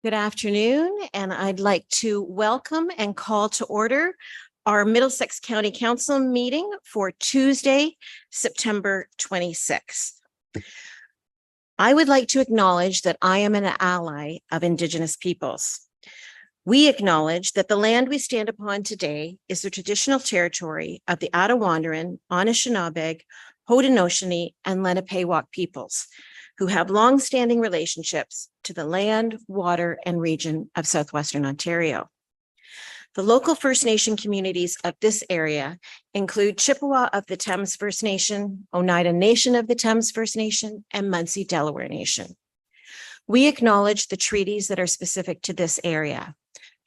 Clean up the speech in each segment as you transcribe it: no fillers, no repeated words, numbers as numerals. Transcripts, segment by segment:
Good afternoon, and I'd like to welcome and call to order our Middlesex County Council meeting for Tuesday, September 26th. I would like to acknowledge that I am an ally of Indigenous peoples. We acknowledge that the land we stand upon today is the traditional territory of the Attawandaron, Anishinaabe, Haudenosaunee, and Lenape peoples, who have long-standing relationships to the land, water, and region of southwestern Ontario. The local First Nation communities of this area include Chippewa of the Thames First Nation, Oneida Nation of the Thames First Nation, and Munsee Delaware Nation. We acknowledge the treaties that are specific to this area.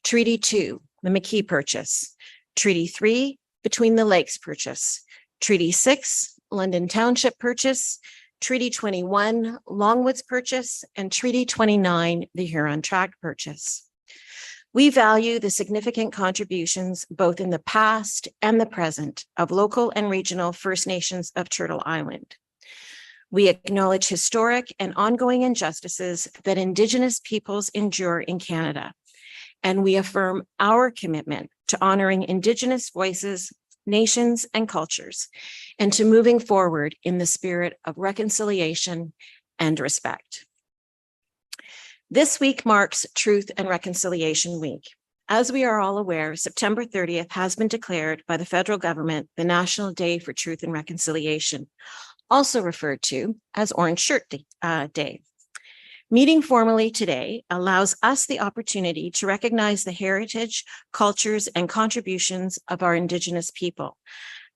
Treaty 2, the McKee Purchase. Treaty 3, Between the Lakes Purchase. Treaty 6, London Township Purchase. Treaty 21, Longwoods Purchase, and Treaty 29, the Huron Tract Purchase. We value the significant contributions both in the past and the present of local and regional First Nations of Turtle Island. We acknowledge historic and ongoing injustices that Indigenous peoples endure in Canada, and we affirm our commitment to honoring Indigenous voices, nations, and cultures, and to moving forward in the spirit of reconciliation and respect. This week marks Truth and Reconciliation Week. As we are all aware, September 30th has been declared by the federal government the National Day for Truth and Reconciliation, also referred to as Orange Shirt Day. Meeting formally today allows us the opportunity to recognize the heritage, cultures, and contributions of our Indigenous people,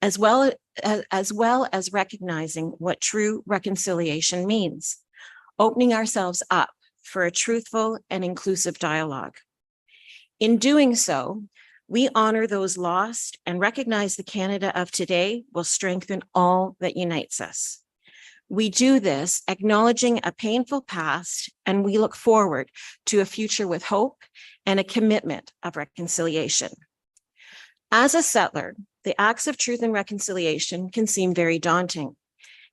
as well as recognizing what true reconciliation means, opening ourselves up for a truthful and inclusive dialogue. In doing so, we honor those lost and recognize the Canada of today will strengthen all that unites us. We do this acknowledging a painful past, and we look forward to a future with hope and a commitment of reconciliation. As a settler, the acts of truth and reconciliation can seem very daunting,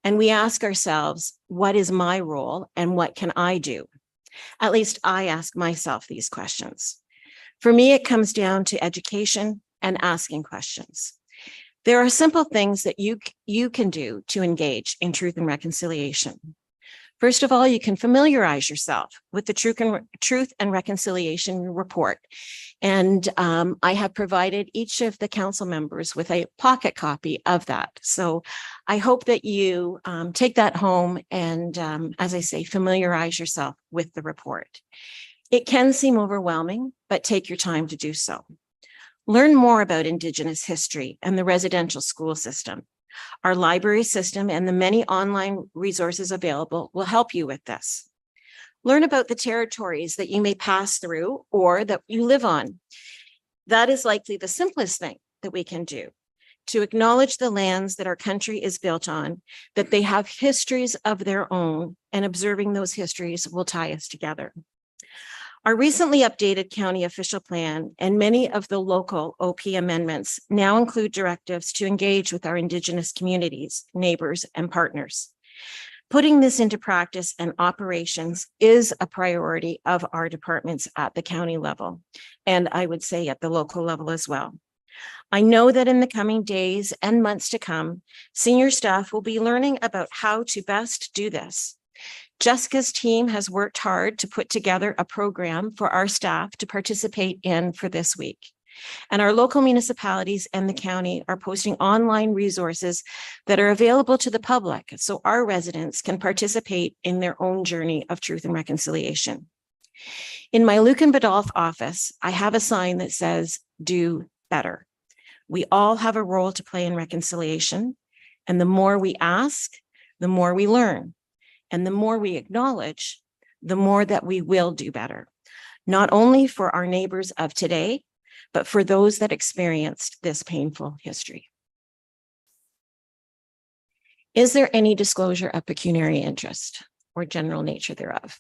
and we ask ourselves, what is my role and what can I do? At least I ask myself these questions. For me, it comes down to education and asking questions. There are simple things that you can do to engage in truth and reconciliation. First of all, you can familiarize yourself with the Truth and Reconciliation Report. And I have provided each of the council members with a pocket copy of that. So I hope that you take that home and, as I say, familiarize yourself with the report. It can seem overwhelming, but take your time to do so. Learn more about Indigenous history and the residential school system. Our library system and the many online resources available will help you with this. Learn about the territories that you may pass through or that you live on. That is likely the simplest thing that we can do, to acknowledge the lands that our country is built on, that they have histories of their own, and observing those histories will tie us together. Our recently updated county official plan and many of the local OP amendments now include directives to engage with our Indigenous communities, neighbors, and partners. Putting this into practice and operations is a priority of our departments at the county level, and I would say at the local level as well. I know that in the coming days and months to come, senior staff will be learning about how to best do this. Jessica's team has worked hard to put together a program for our staff to participate in for this week. And our local municipalities and the county are posting online resources that are available to the public so our residents can participate in their own journey of truth and reconciliation. In my Luke and Badolf office, I have a sign that says, "Do better." We all have a role to play in reconciliation, and the more we ask, the more we learn. And the more we acknowledge, the more that we will do better, not only for our neighbors of today, but for those that experienced this painful history. Is there any disclosure of pecuniary interest or general nature thereof?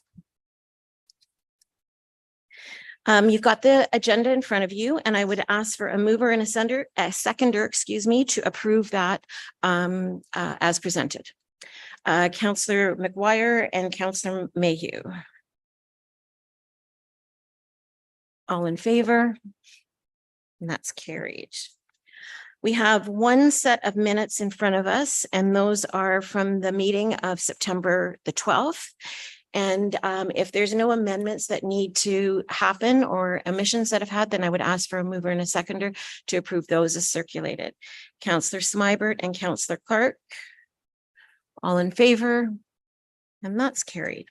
You've got the agenda in front of you, and I would ask for a mover and a seconder, to approve that as presented. Councillor McGuire and Councillor Mayhew. All in favor? And that's carried. We have one set of minutes in front of us, and those are from the meeting of September the 12th. And if there's no amendments that need to happen or omissions that have had, then I would ask for a mover and a seconder to approve those as circulated. Councillor Smybert and Councillor Clark. All in favor? And that's carried.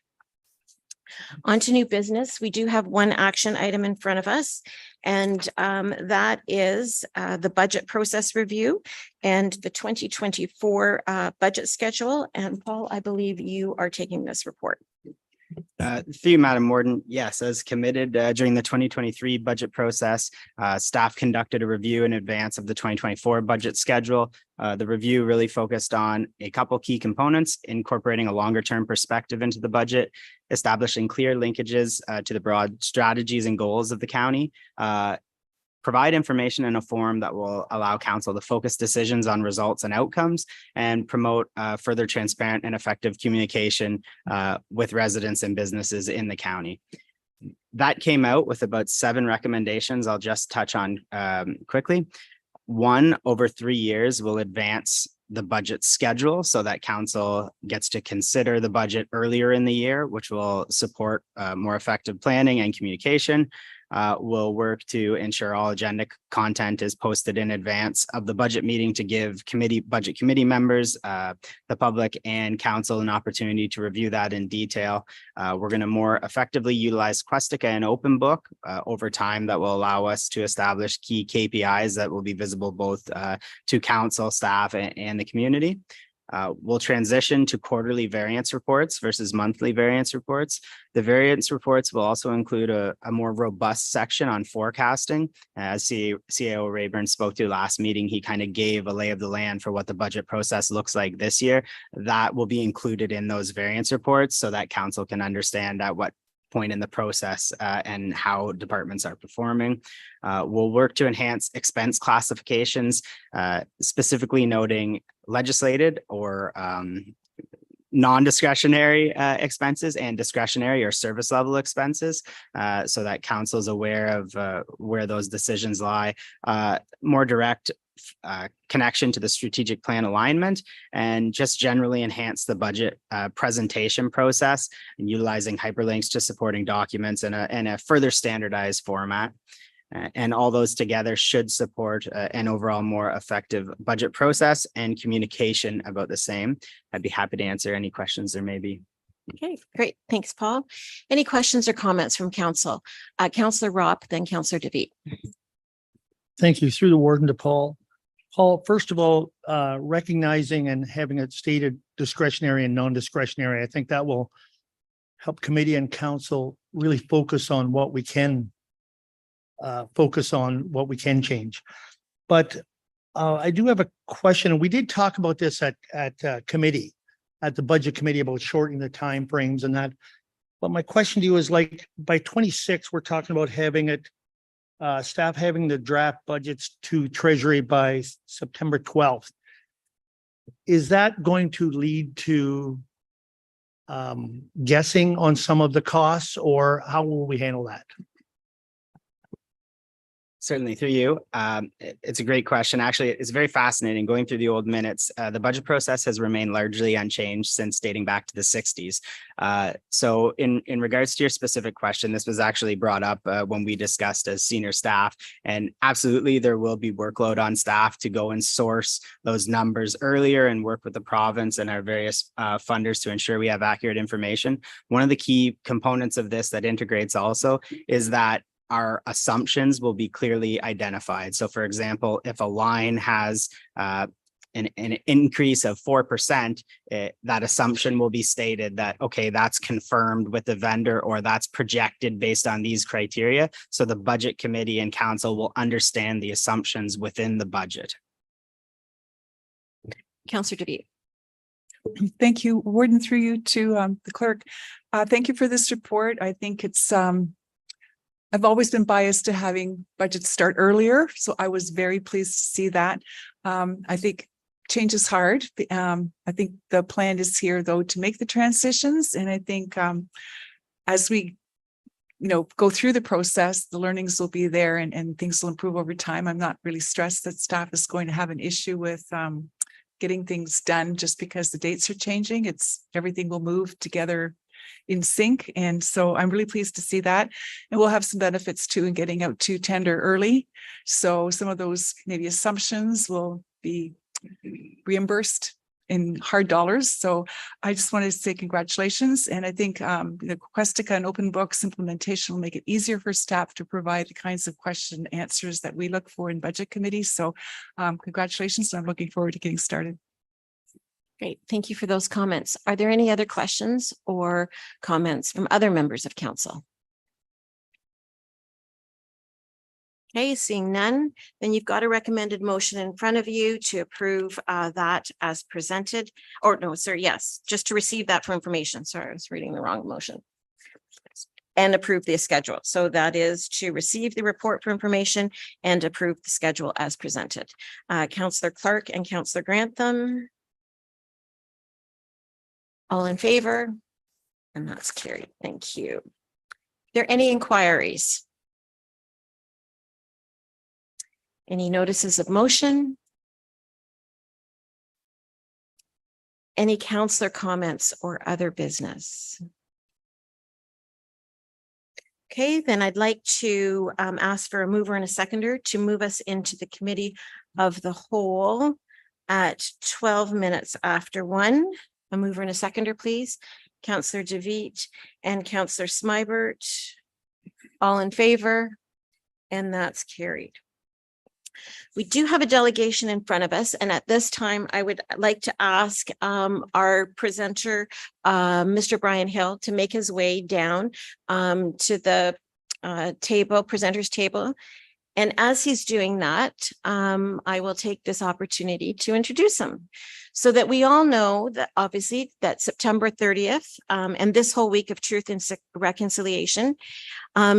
On to new business. We do have one action item in front of us, and that is the budget process review and the 2024 budget schedule. And Paul, I believe you are taking this report. Through you, Madam Warden, yes, as committed during the 2023 budget process, staff conducted a review in advance of the 2024 budget schedule. The review really focused on a couple key components, incorporating a longer term perspective into the budget, establishing clear linkages to the broad strategies and goals of the county, provide information in a form that will allow council to focus decisions on results and outcomes, and promote further transparent and effective communication with residents and businesses in the county. That came out with about 7 recommendations I'll just touch on quickly. 1, over 3 years, will advance the budget schedule so that council gets to consider the budget earlier in the year, which will support more effective planning and communication. We'll work to ensure all agenda content is posted in advance of the budget meeting to give budget committee members, the public and council an opportunity to review that in detail. We're going to more effectively utilize Questica and Open Book over time that will allow us to establish key KPIs that will be visible both to council, staff, and the community. We'll transition to quarterly variance reports versus monthly variance reports. The variance reports will also include a more robust section on forecasting. As CAO Rayburn spoke to last meeting, he kind of gave a lay of the land for what the budget process looks like this year. That will be included in those variance reports so that council can understand at what point in the process and how departments are performing. We'll work to enhance expense classifications, specifically noting legislated or non-discretionary expenses and discretionary or service level expenses so that council is aware of where those decisions lie. More direct connection to the strategic plan alignment, and just generally enhance the budget presentation process and utilizing hyperlinks to supporting documents in a further standardized format. And all those together should support an overall more effective budget process and communication about the same. I'd be happy to answer any questions there may be. Okay, great. Thanks, Paul. Any questions or comments from council? Councillor Ropp, then Councillor DeVete. Thank you. Through the warden to Paul. Paul, first of all, recognizing and having it stated discretionary and non-discretionary, I think that will help committee and council really focus on what we can change. But I do have a question, and we did talk about this at committee, at the budget committee, about shortening the time frames and that. But my question to you is, like, by 26, we're talking about having it, staff having the draft budgets to Treasury by September 12th. Is that going to lead to guessing on some of the costs, or how will we handle that? Certainly, through you. It's a great question. Actually, it's very fascinating going through the old minutes. The budget process has remained largely unchanged since dating back to the 60s. So in regards to your specific question, this was actually brought up when we discussed as senior staff, and absolutely there will be workload on staff to go and source those numbers earlier and work with the province and our various funders to ensure we have accurate information. One of the key components of this that integrates also is that our assumptions will be clearly identified. So for example, if a line has an increase of 4%, that assumption will be stated that, okay, that's confirmed with the vendor, or that's projected based on these criteria. So the budget committee and council will understand the assumptions within the budget. Councillor DeVete. Thank you, Warden, through you to the clerk. Thank you for this report. I think it's I've always been biased to having budgets start earlier, so I was very pleased to see that. I think change is hard. I think the plan is here, though, to make the transitions, and I think as we go through the process. The learnings will be there and things will improve over time. I'm not really stressed that staff is going to have an issue with getting things done just because the dates are changing. Everything will move together in sync. And so I'm really pleased to see that. And we'll have some benefits too in getting out to tender early. So some of those maybe assumptions will be reimbursed in hard dollars. So I just wanted to say congratulations. And I think Questica and open books implementation will make it easier for staff to provide the kinds of question and answers that we look for in budget committee. So congratulations. I'm looking forward to getting started. Great. Thank you for those comments. Are there any other questions or comments from other members of council? Okay, seeing none, then you've got a recommended motion in front of you to approve that as presented. Or no, sir, yes, just to receive that for information. Sorry, I was reading the wrong motion. And approve the schedule. So that is to receive the report for information and approve the schedule as presented. Councillor Clark and Councillor Grantham. All in favor? And that's carried. Thank you. Are there any inquiries? Any notices of motion? Any councillor comments or other business? Okay, then I'd like to ask for a mover and a seconder to move us into the committee of the whole at 12 minutes after 1. A mover and a seconder, please. Councillor DeVite and Councillor Smybert. All in favor? And that's carried. We do have a delegation in front of us, and at this time, I would like to ask our presenter, Mr. Brian Hill, to make his way down to the presenters table. And as he's doing that, I will take this opportunity to introduce him so that we all know that obviously that September 30th and this whole week of Truth and Reconciliation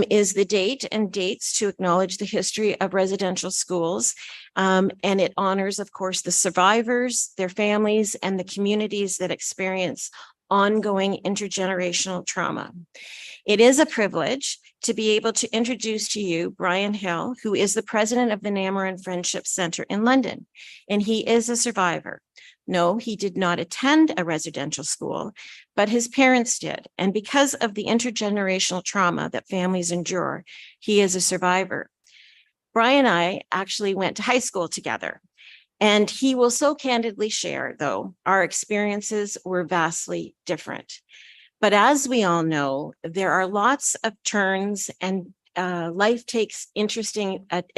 is the date and dates to acknowledge the history of residential schools. And it honors, of course, the survivors, their families, and the communities that experience ongoing intergenerational trauma. It is a privilege to be able to introduce to you Brian Hill, who is the president of the Namarin Friendship Center in London, and he is a survivor. No, he did not attend a residential school, but his parents did. And because of the intergenerational trauma that families endure, he is a survivor. Brian and I actually went to high school together, and he will so candidly share, though, our experiences were vastly different. But as we all know, there are lots of turns and life takes an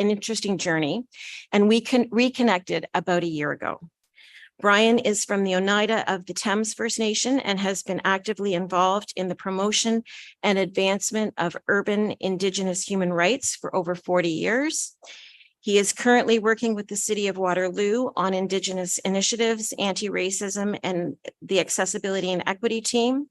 interesting journey, and we reconnected about a year ago. Brian is from the Oneida of the Thames First Nation and has been actively involved in the promotion and advancement of urban Indigenous human rights for over 40 years. He is currently working with the City of Waterloo on Indigenous initiatives, anti-racism, and the accessibility and equity team.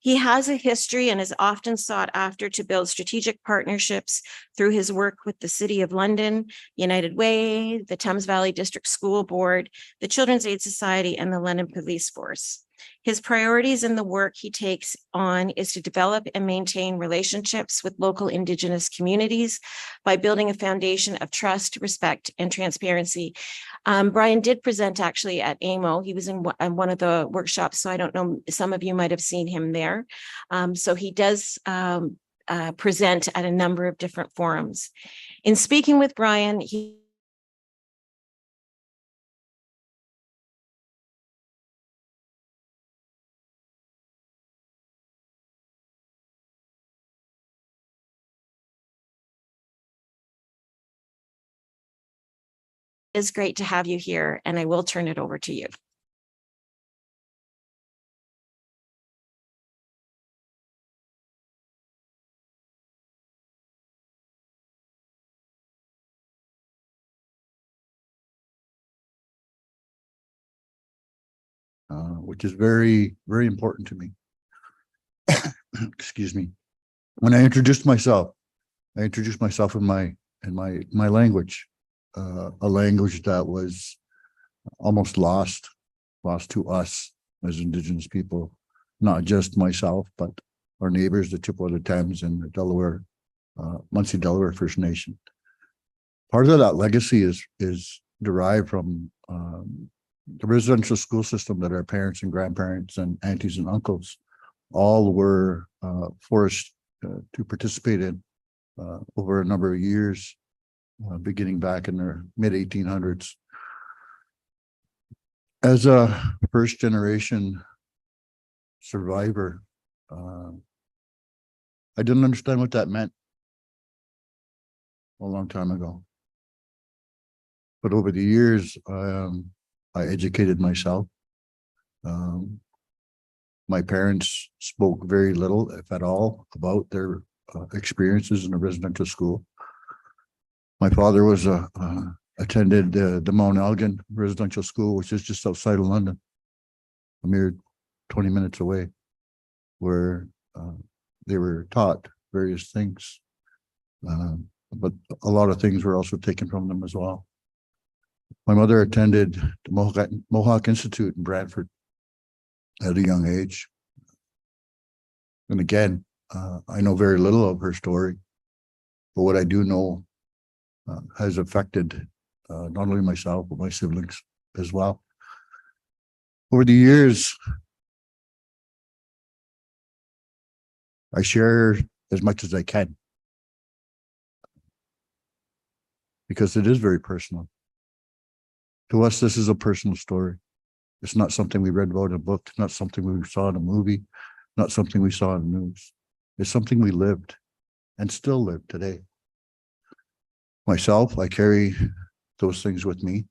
He has a history and is often sought after to build strategic partnerships through his work with the City of London, United Way, the Thames Valley District School Board, the Children's Aid Society, and the London Police Force. His priorities in the work he takes on is to develop and maintain relationships with local Indigenous communities by building a foundation of trust, respect, and transparency. Brian did present actually at AMO. He was in one of the workshops, so I don't know, some of you might have seen him there. So he does present at a number of different forums. In speaking with Brian, he is great to have you here, and I will turn it over to you. Which is very, very important to me. Excuse me. When I introduced myself in my language, a language that was almost lost to us as Indigenous people, not just myself, but our neighbors, the Chippewa, the Thames, and the Delaware, Muncie, Delaware First Nation. Part of that legacy is derived from the residential school system that our parents and grandparents and aunties and uncles all were forced to participate in over a number of years, beginning back in the mid 1800s. As a first generation survivor, I didn't understand what that meant a long time ago. But over the years, I educated myself. My parents spoke very little, if at all, about their experiences in a residential school. My father was attended the Mount Elgin Residential School, which is just outside of London, a mere 20 minutes away, where they were taught various things. But a lot of things were also taken from them as well. My mother attended the Mohawk Institute in Brantford at a young age. And again, I know very little of her story, but what I do know has affected not only myself, but my siblings as well. Over the years, I share as much as I can because it is very personal. To us, this is a personal story. It's not something we read about in a book, not something we saw in a movie, not something we saw in the news. It's something we lived and still live today. Myself, I carry those things with me.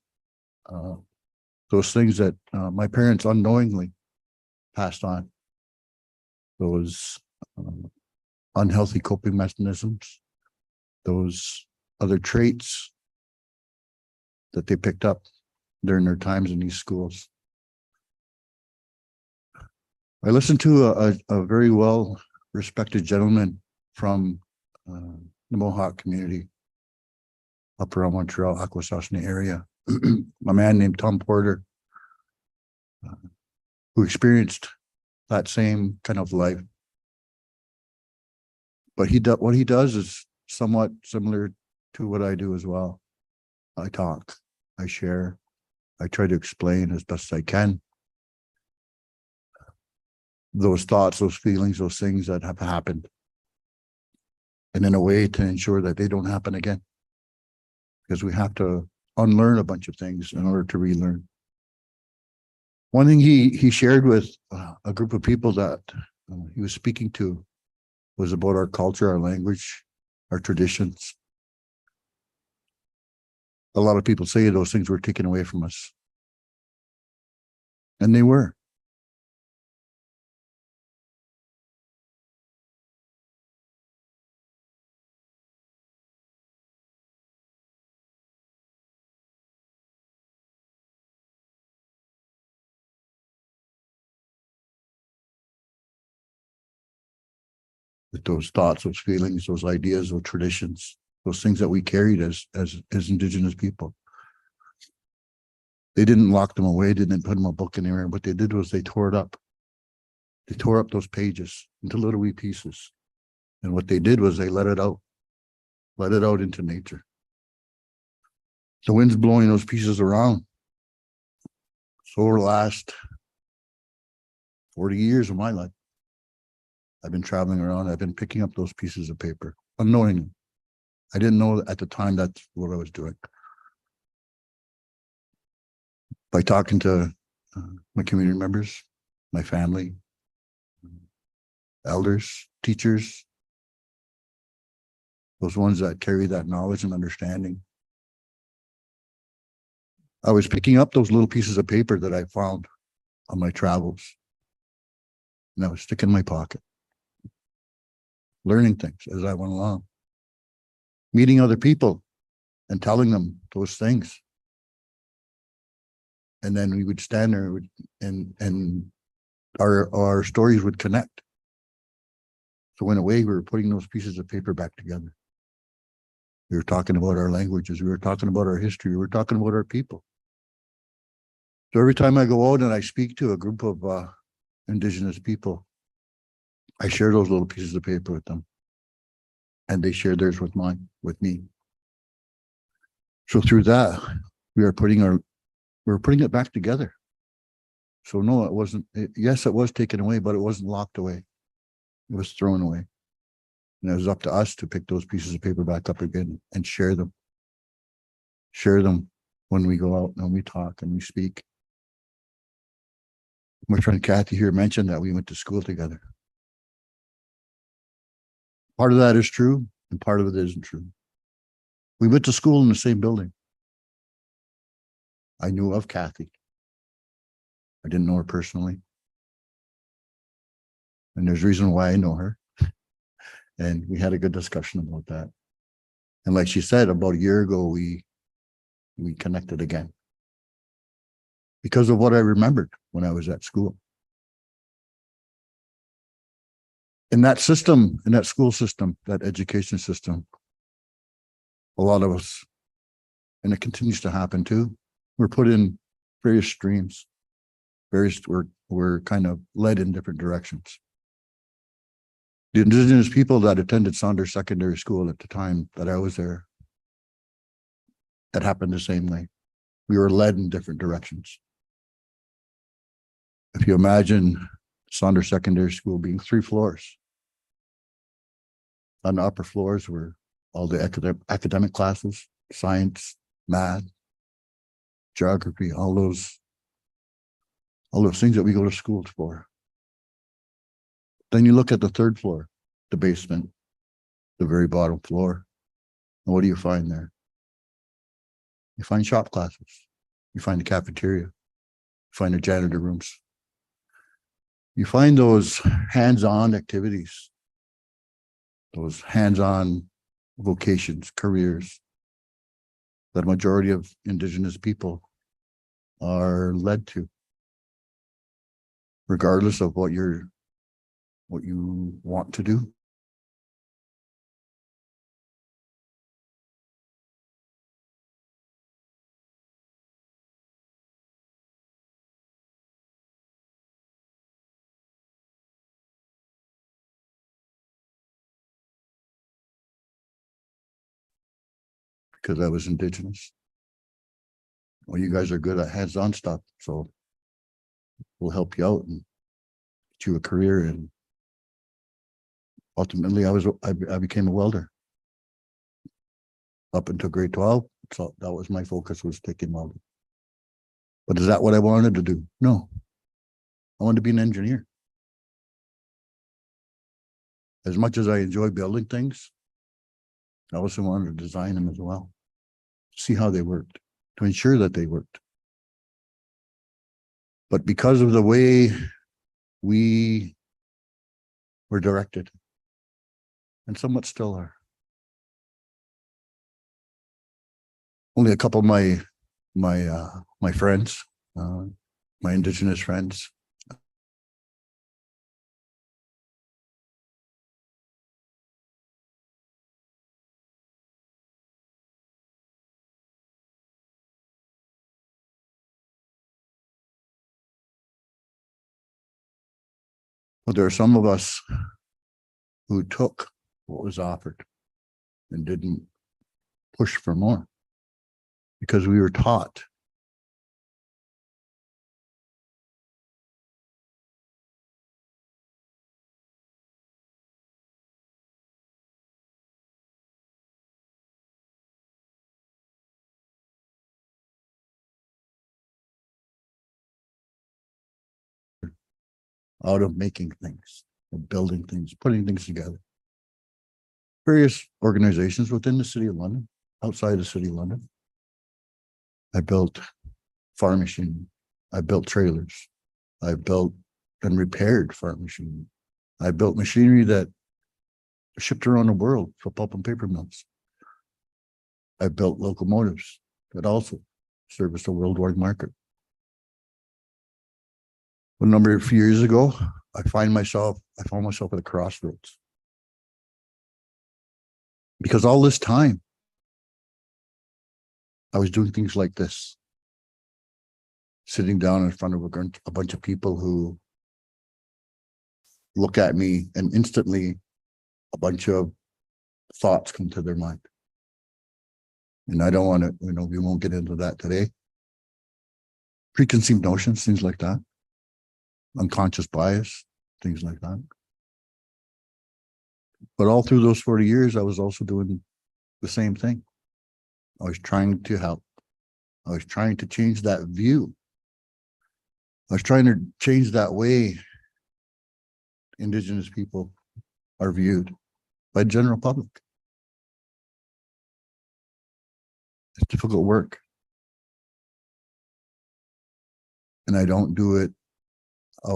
Those things that my parents unknowingly passed on. Those unhealthy coping mechanisms, those other traits that they picked up during their times in these schools. I listened to a very well respected gentleman from the Mohawk community up around Montreal, Akwesasne area, a man named Tom Porter, who experienced that same kind of life. But what he does is somewhat similar to what I do as well. I talk, I share, I try to explain as best I can those thoughts, those feelings, those things that have happened, and in a way to ensure that they don't happen again, because we have to unlearn a bunch of things in order to relearn. One thing he shared with a group of people that he was speaking to was about our culture, our language, our traditions. A lot of people say those things were taken away from us, and they were. With those thoughts, those feelings, those ideas, those traditions, those things that we carried as Indigenous people. They didn't lock them away, didn't put them in a book anywhere. What they did was they tore it up. They tore up those pages into little wee pieces. And what they did was they let it out into nature. The wind's blowing those pieces around. So over the last 40 years of my life, I've been traveling around. I've been picking up those pieces of paper unknowingly. I didn't know at the time that's what I was doing. By talking to my community members, my family, elders, teachers, those ones that carry that knowledge and understanding. I was picking up those little pieces of paper that I found on my travels, and I was sticking in my pocket, learning things as I went along, meeting other people and telling them those things. And then we would stand there and our stories would connect. So in a way, we were putting those pieces of paper back together. We were talking about our languages. We were talking about our history. We were talking about our people. So every time I go out and I speak to a group of Indigenous people, I share those little pieces of paper with them. And they share theirs with me. So through that, we're putting it back together. So no, it wasn't, yes, it was taken away, but it wasn't locked away. It was thrown away. And it was up to us to pick those pieces of paper back up again and share them. Share them when we go out and we talk and we speak. My friend Kathy here mentioned that we went to school together. Part of that is true and part of it isn't true. We went to school in the same building. I knew of Kathy. I didn't know her personally. And there's a reason why I know her. And we had a good discussion about that. And like she said, about a year ago, we connected again. Because of what I remembered when I was at school. In that system, in that school system, that education system, a lot of us, and it continues to happen too, we're put in various streams. We're kind of led in different directions. The Indigenous people that attended Saunders Secondary School at the time that I was there, that happened the same way. We were led in different directions. If you imagine Saunders Secondary School being 3 floors. On the upper floors were all the academic classes, science, math, geography, all those things that we go to school for. Then you look at the 3rd floor, the basement, the very bottom floor. And what do you find there? You find shop classes. You find the cafeteria. You find the janitor rooms. You find those hands-on activities, those hands-on vocations, careers that a majority of Indigenous people are led to, regardless of what you want to do. Because I was Indigenous. Well, you guys are good at hands-on stuff, so we'll help you out and get you a career. And ultimately, I became a welder up until grade 12. So that was my focus, was taking welding. But is that what I wanted to do? No, I wanted to be an engineer. As much as I enjoy building things, I also wanted to design them as well, see how they worked, to ensure that they worked. But because of the way we were directed, and somewhat still are, only a couple of my friends, my Indigenous friends, but there are some of us who took what was offered and didn't push for more because we were taught out of making things, of building things, putting things together. Various organizations within the City of London, outside the City of London. I built farm machinery. I built trailers. I built and repaired farm machinery. I built machinery that shipped around the world for pulp and paper mills. I built locomotives that also serviced the worldwide market. A number of years ago, I found myself at a crossroads. Because all this time, I was doing things like this, sitting down in front of a bunch of people who look at me and instantly a bunch of thoughts come to their mind. And I don't want to, we won't get into that today. Preconceived notions, things like that. Unconscious bias, things like that. But all through those 40 years, I was also doing the same thing. I was trying to help. I was trying to change that view. I was trying to change that way Indigenous people are viewed by the general public. It's difficult work. And I don't do it I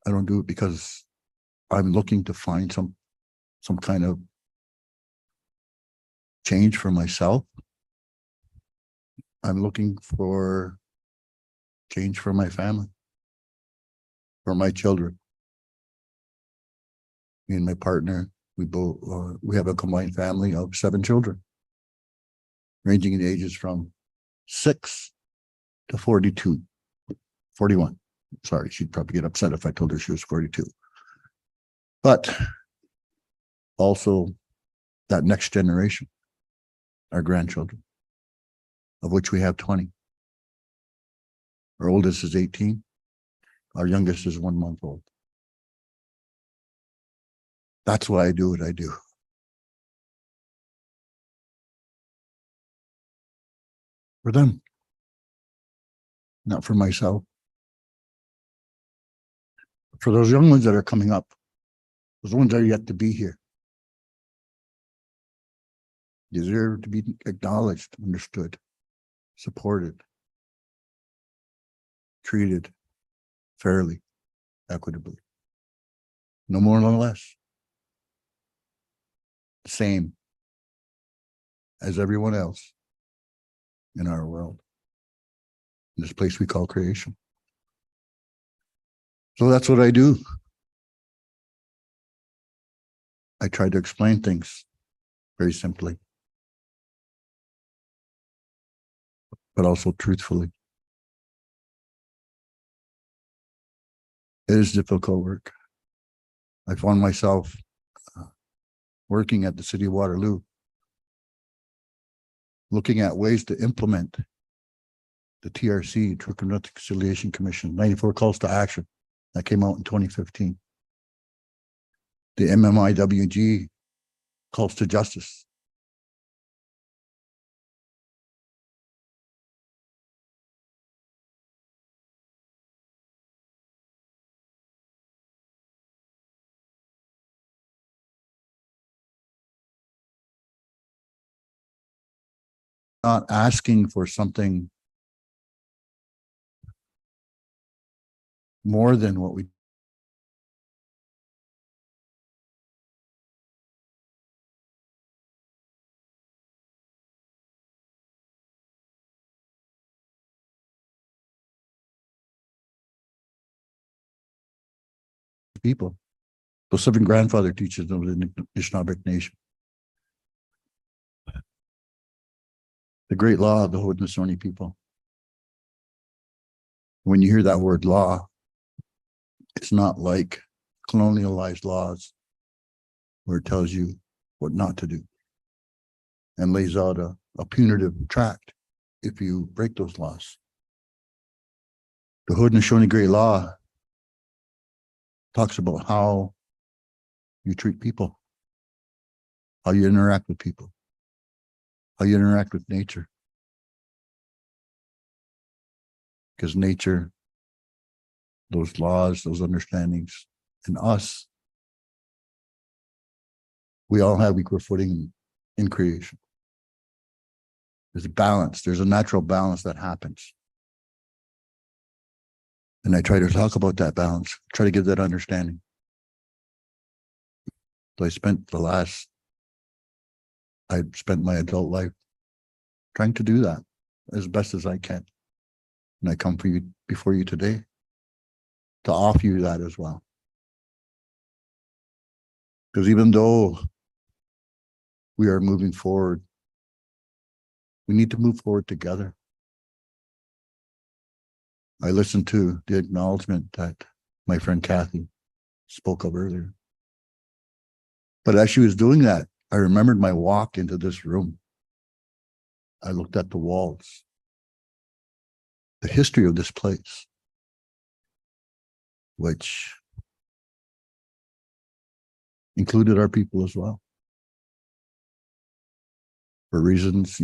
don't do it because I'm looking to find some kind of change for myself. I'm looking for change for my family, for my children. Me and my partner, we have a combined family of 7 children, ranging in ages from 6 to 41. Sorry, she'd probably get upset if I told her she was 42. But also that next generation, our grandchildren, of which we have 20. Our oldest is 18. Our youngest is 1 month old. That's why I do what I do. For them, not for myself. For those young ones that are coming up, those ones that are yet to be here, deserve to be acknowledged, understood, supported, treated fairly, equitably. No more, no less. Same as everyone else in our world, in this place we call creation. So that's what I do. I try to explain things very simply, but also truthfully. It is difficult work. I found myself working at the City of Waterloo, looking at ways to implement the TRC, Truth and Reconciliation Commission, 94 calls to action that came out in 2015. The MMIWG calls to justice. Not asking for something more than what we people. The Pacific grandfather teaches them in the Anishinaabe Nation. The great law of the Haudenosaunee people. When you hear that word law, it's not like colonialized laws where it tells you what not to do and lays out a punitive tract if you break those laws. The Haudenosaunee Great Law talks about how you treat people, how you interact with people, how you interact with nature. Because nature, those laws, those understandings, and us, we all have equal footing in creation. There's a balance, there's a natural balance that happens. And I try to talk about that balance, try to give that understanding. So I spent my adult life trying to do that as best as I can. And I come before you today to offer you that as well. Because even though we are moving forward, we need to move forward together. I listened to the acknowledgement that my friend Kathy spoke of earlier. But as she was doing that, I remembered my walk into this room. I looked at the walls, the history of this place, which included our people as well. For reasons,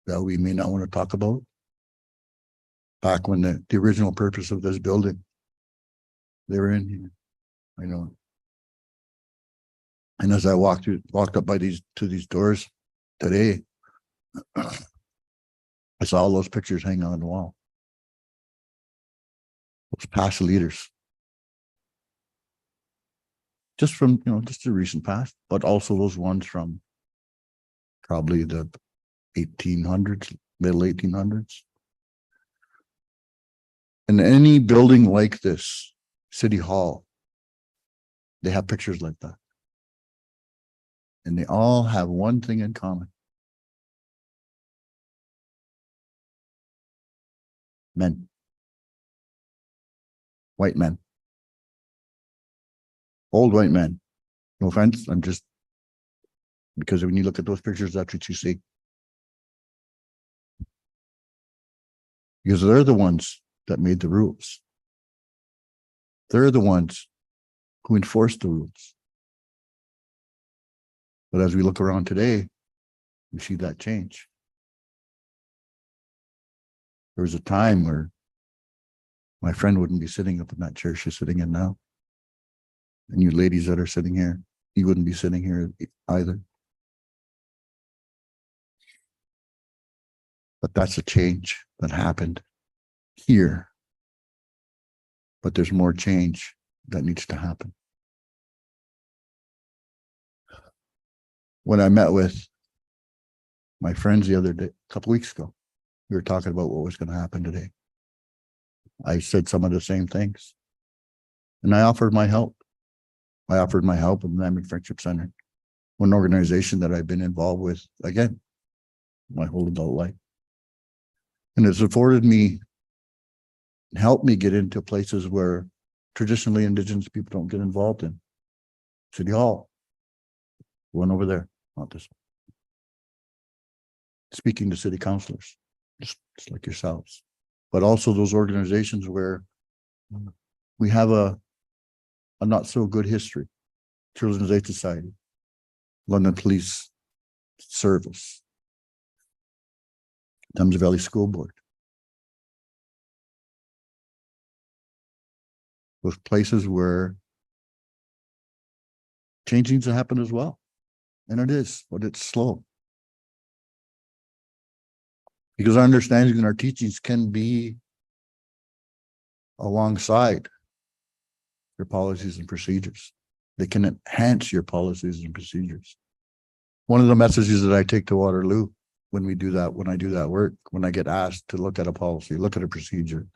that we may not want to talk about. Back when the original purpose of this building, they were in here. I know. And as I walked up to these doors today, I saw all those pictures hanging on the wall. Those past leaders. Just from, just the recent past, but also those ones from probably the 1800s, middle 1800s. And any building like this, City Hall, they have pictures like that. And they all have one thing in common. Men. White men. Old white men. No offense, I'm just, because when you look at those pictures, that's what you see. Because they're the ones that made the rules. They're the ones who enforced the rules. But as we look around today, we see that change. There was a time where my friend wouldn't be sitting up in that chair she's sitting in now. And you ladies that are sitting here, you wouldn't be sitting here either. But that's a change that happened here. But there's more change that needs to happen. When I met with my friends the other day, a couple weeks ago, we were talking about what was going to happen today. I said some of the same things. And I offered my help. I offered my help with the Memory Friendship Center, one organization that I've been involved with, again, my whole adult life. And it's afforded me, helped me get into places where traditionally Indigenous people don't get involved in. City Hall, one over there, not this one. Speaking to city councilors, just like yourselves, but also those organizations where we have a not so good history. Children's Aid Society, London Police Service, Thames Valley School Board. Those places where change needs to happen as well. And it is, but it's slow. Because our understanding and our teachings can be alongside your policies and procedures. They can enhance your policies and procedures. One of the messages that I take to Waterloo when I do that work, when I get asked to look at a policy, look at a procedure,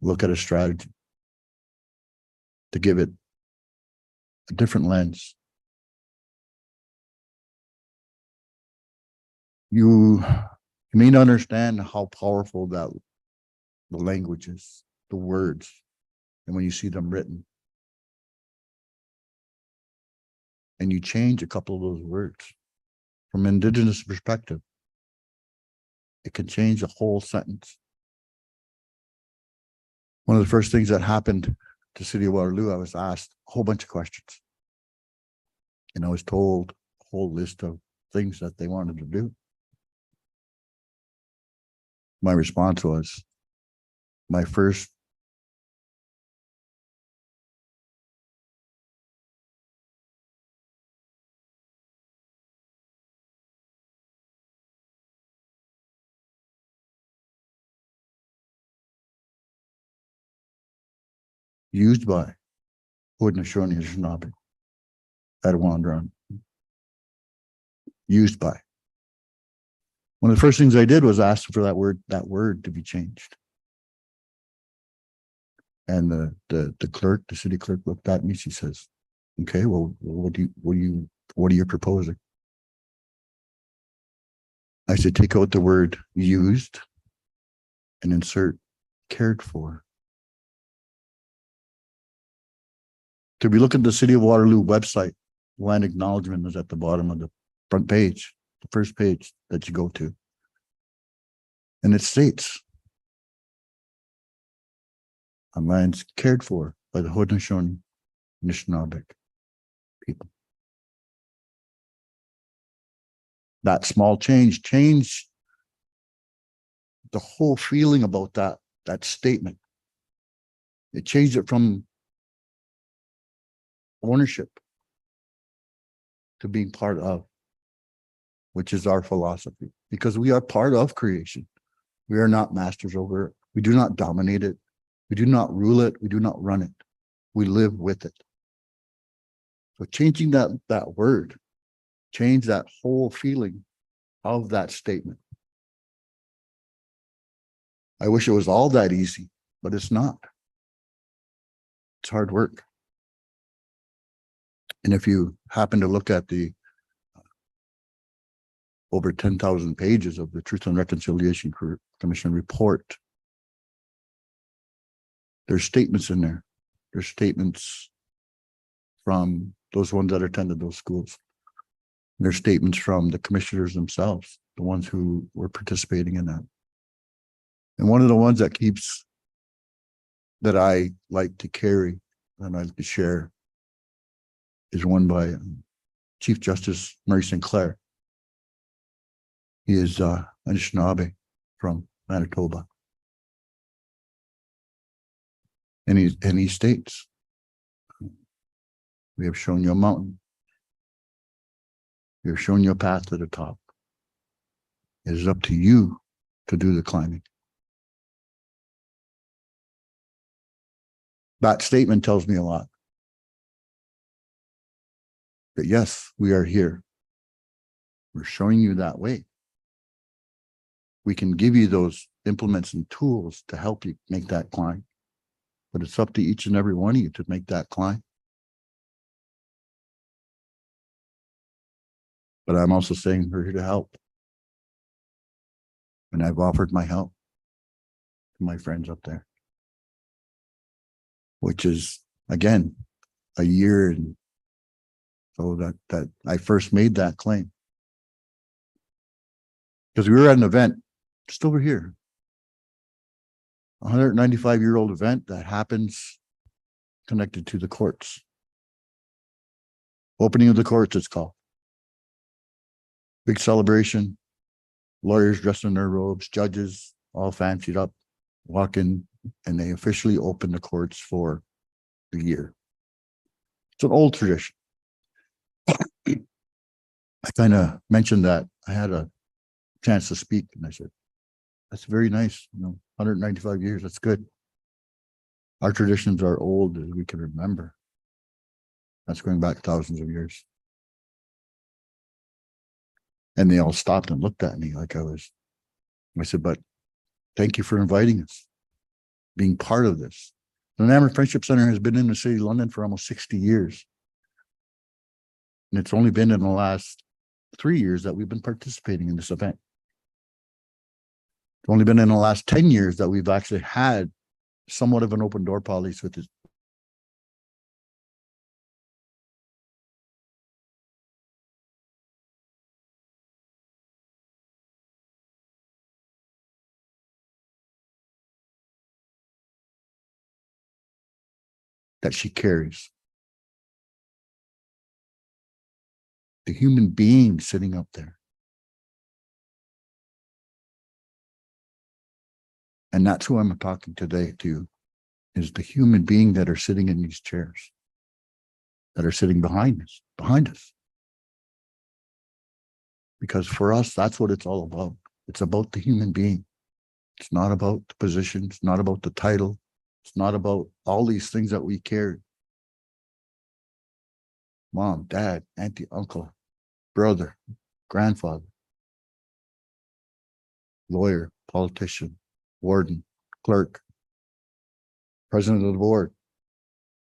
look at a strategy, to give it a different lens. You may not understand how powerful that the language is, the words, and when you see them written. And you change a couple of those words from Indigenous perspective, it can change a whole sentence. One of the first things that happened to City of Waterloo, I was asked a whole bunch of questions. And I was told a whole list of things that they wanted to do. My response was, my first used by wouldn't have shown you Shinabi. I'd wander on. Used by. One of the first things I did was ask for that word to be changed. And the clerk, the city clerk, looked at me. She says, "Okay, well, what are you proposing?" I said, "Take out the word used and insert cared for. If we look at the City of Waterloo website, land acknowledgement is at the bottom of the front page, the first page that you go to. And it states, on lands cared for by the Haudenosaunee Anishinaabe people. That small change changed the whole feeling about that statement. It changed it from ownership to being part of, which is our philosophy, because we are part of creation. We are not masters over it. We do not dominate it. We do not rule it. We do not run it. We live with it. So changing that word, change that whole feeling of that statement. I wish it was all that easy, but it's not. It's hard work. And if you happen to look at the over 10,000 pages of the Truth and Reconciliation Commission report, there's statements in there. There's statements from those ones that attended those schools. There's statements from the commissioners themselves, the ones who were participating in that. And one of the ones that I like to carry and I like to share is one by Chief Justice Murray Sinclair. He is Anishinaabe from Manitoba. And he states, we have shown you a mountain. We have shown you a path to the top. It is up to you to do the climbing. That statement tells me a lot. That yes, we are here. We're showing you that way. We can give you those implements and tools to help you make that climb. But it's up to each and every one of you to make that climb. But I'm also saying we're here to help. And I've offered my help to my friends up there, which is, again, a year and so that I first made that claim. Because we were at an event just over here, a 195-year-old event that happens connected to the courts. Opening of the courts, it's called. Big celebration, lawyers dressed in their robes, judges all fancied up, walk in, and they officially open the courts for the year. It's an old tradition. I kind of mentioned that I had a chance to speak, and I said, that's very nice, 195 years, that's good. Our traditions are old as we can remember. That's going back thousands of years. And they all stopped and looked at me like I said, but thank you for inviting us, being part of this. The Namur Friendship Center has been in the city of London for almost 60 years. And it's only been in the last 3 years that we've been participating in this event. It's only been in the last 10 years that we've actually had somewhat of an open door policy with this. That she carries. The human being sitting up there. And that's who I'm talking today to, is the human being that are sitting in these chairs, that are sitting behind us. Because for us, that's what it's all about. It's about the human being. It's not about the position. It's not about the title. It's not about all these things that we carry. Mom, dad, auntie, uncle, brother, grandfather, lawyer, politician, warden, clerk, president of the board,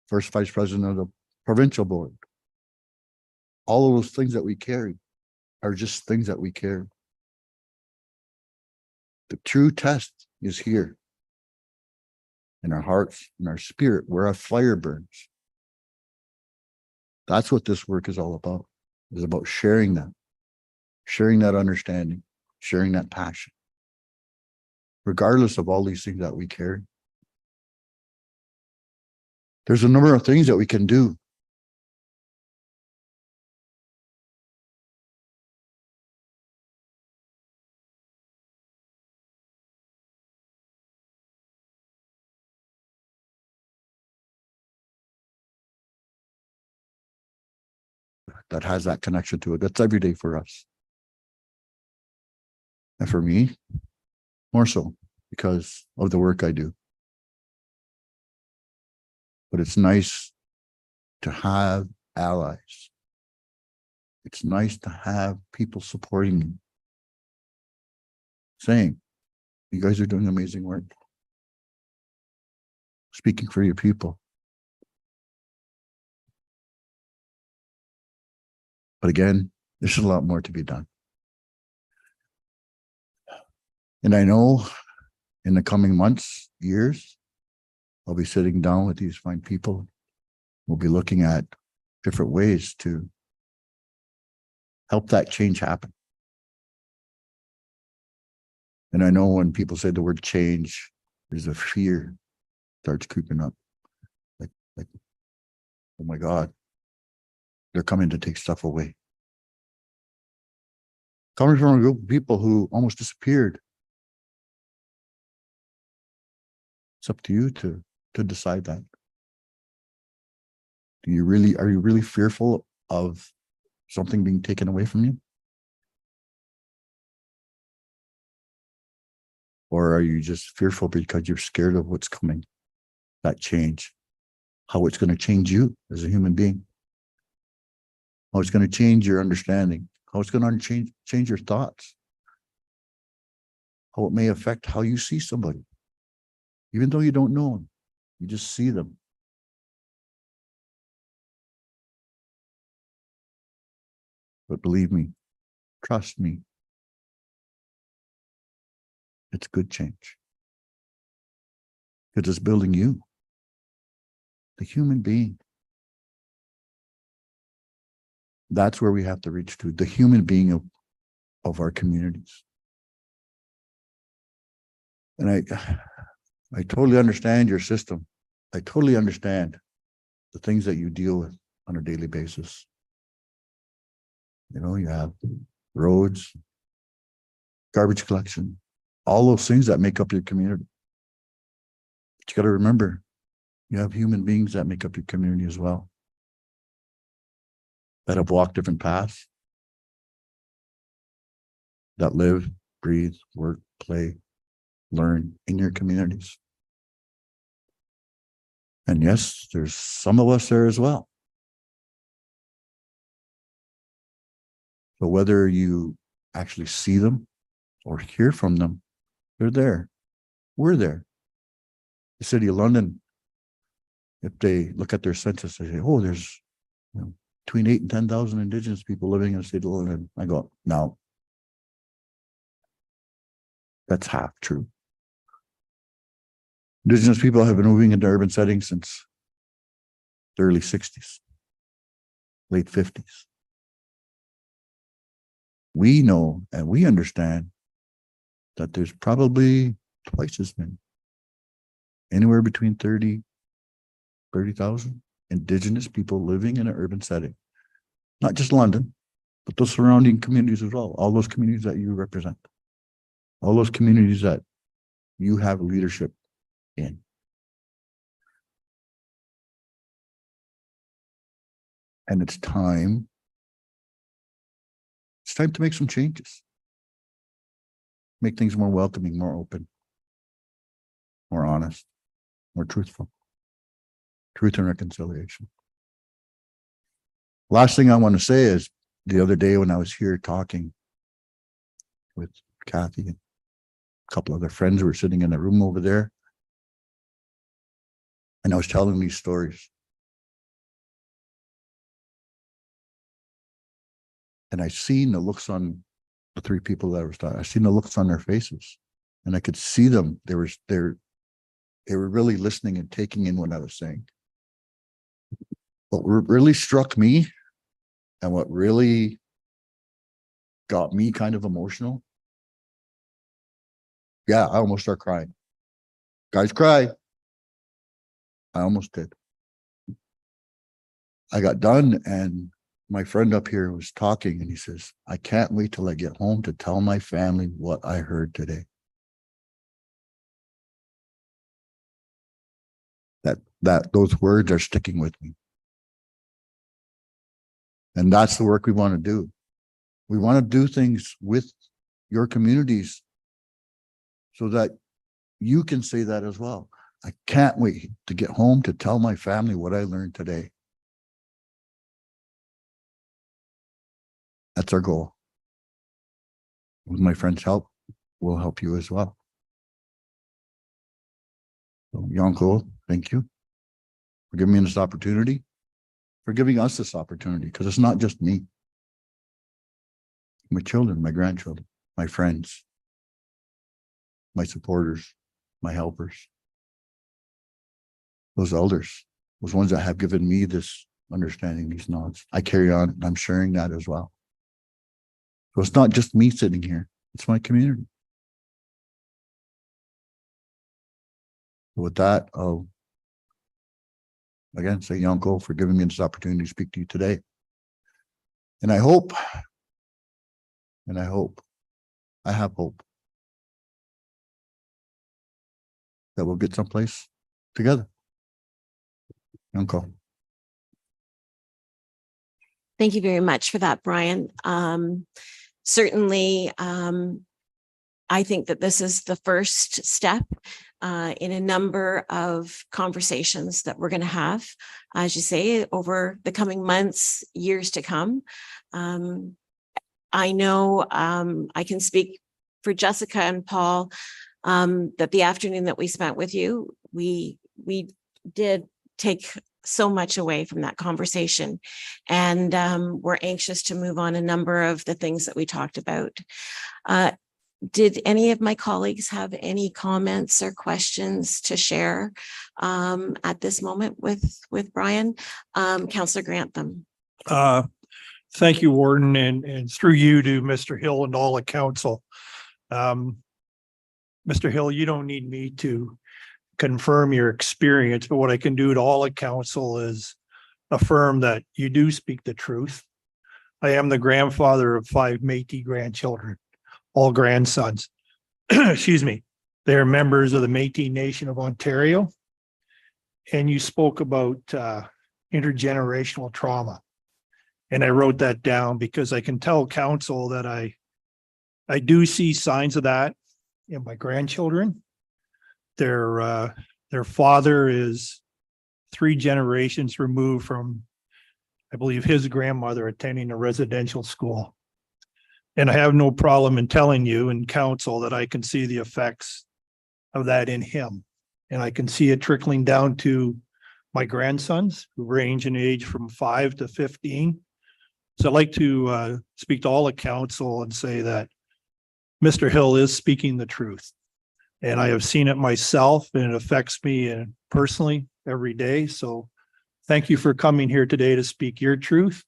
first vice president of the provincial board. All of those things that we carry are just things that we carry. The true test is here. In our hearts, in our spirit, where our fire burns. That's what this work is all about. It's about sharing that understanding, sharing that passion. Regardless of all these things that we carry. There's a number of things that we can do. That has that connection to it. That's every day for us. And for me, more so because of the work I do. But it's nice to have allies. It's nice to have people supporting you, saying, you guys are doing amazing work. Speaking for your people. But again, there's a lot more to be done. And I know in the coming months, years, I'll be sitting down with these fine people. We'll be looking at different ways to help that change happen. And I know when people say the word change, there's a fear starts creeping up. Like, oh my God, they're coming to take stuff away. Coming from a group of people who almost disappeared. It's up to you to decide that. Are you really fearful of something being taken away from you? Or are you just fearful because you're scared of what's coming? That change, how it's going to change you as a human being, how it's going to change your understanding, how it's going to change your thoughts, how it may affect how you see somebody, even though you don't know them, you just see them. But believe me, trust me, it's good change. Because it's building you, the human being. That's where we have to reach to, the human being of our communities. And I totally understand your system. I totally understand the things that you deal with on a daily basis. You know, you have roads, garbage collection, all those things that make up your community. But you got to remember, you have human beings that make up your community as well, that have walked different paths, that live, breathe, work, play, learn in your communities. And yes, there's some of us there as well. So whether you actually see them or hear from them, they're there. We're there. The City of London, if they look at their census, they say, oh, there's between 8,000 and 10,000 Indigenous people living in the City of London. I go, no. That's half true. Indigenous people have been moving into urban settings since the early 60s, late 50s. We know and we understand that there's probably twice as many, anywhere between 30,000 Indigenous people living in an urban setting. Not just London, but those surrounding communities as well. All those communities that you represent. All those communities that you have leadership in. And it's time to make some changes. Make things more welcoming, more open, more honest, more truthful. Truth and reconciliation. Last thing I want to say is the other day when I was here talking with Kathy and a couple other friends who were sitting in a room over there, and I was telling these stories. And I seen the looks on the three people that I was talking. I seen the looks on their faces. And I could see them. They were really listening and taking in what I was saying. What really struck me and what really got me kind of emotional. Yeah, I almost start crying. Guys cry. I almost did. I got done and my friend up here was talking and he says, I can't wait till I get home to tell my family what I heard today. Those words are sticking with me. And that's the work we want to do. We want to do things with your communities so that you can say that as well. I can't wait to get home to tell my family what I learned today. That's our goal. With my friends' help, we'll help you as well. So, Yanko, thank you for giving me this opportunity, for giving us this opportunity, because it's not just me. My children, my grandchildren, my friends, my supporters, my helpers, those elders, those ones that have given me this understanding, these nods. I carry on and I'm sharing that as well. So it's not just me sitting here, it's my community. With that, I'll again say Yanko for giving me this opportunity to speak to you today. And I have hope that we'll get someplace together. Yanko. Thank you very much for that, Brian. Certainly, I think that this is the first step in a number of conversations that we're going to have, as you say, over the coming months, years to come. I know I can speak for Jessica and Paul that the afternoon that we spent with you, we did take so much away from that conversation, and we're anxious to move on a number of the things that we talked about. Did any of my colleagues have any comments or questions to share at this moment with Brian? Councillor Grantham. Thank you, Warden, and through you to Mr. Hill and all the council. Mr. Hill, you don't need me to confirm your experience, but what I can do to all the council is affirm that you do speak the truth. I am the grandfather of 5 Métis grandchildren, all grandsons. Excuse me. They are members of the Métis Nation of Ontario. And you spoke about intergenerational trauma. And I wrote that down because I can tell council that I do see signs of that in my grandchildren. Their father is 3 generations removed from, I believe, his grandmother attending a residential school. And I have no problem in telling you and council that I can see the effects of that in him. And I can see it trickling down to my grandsons, who range in age from 5 to 15. So I'd like to speak to all the council and say that Mr. Hill is speaking the truth. And I have seen it myself, and it affects me personally every day. So thank you for coming here today to speak your truth,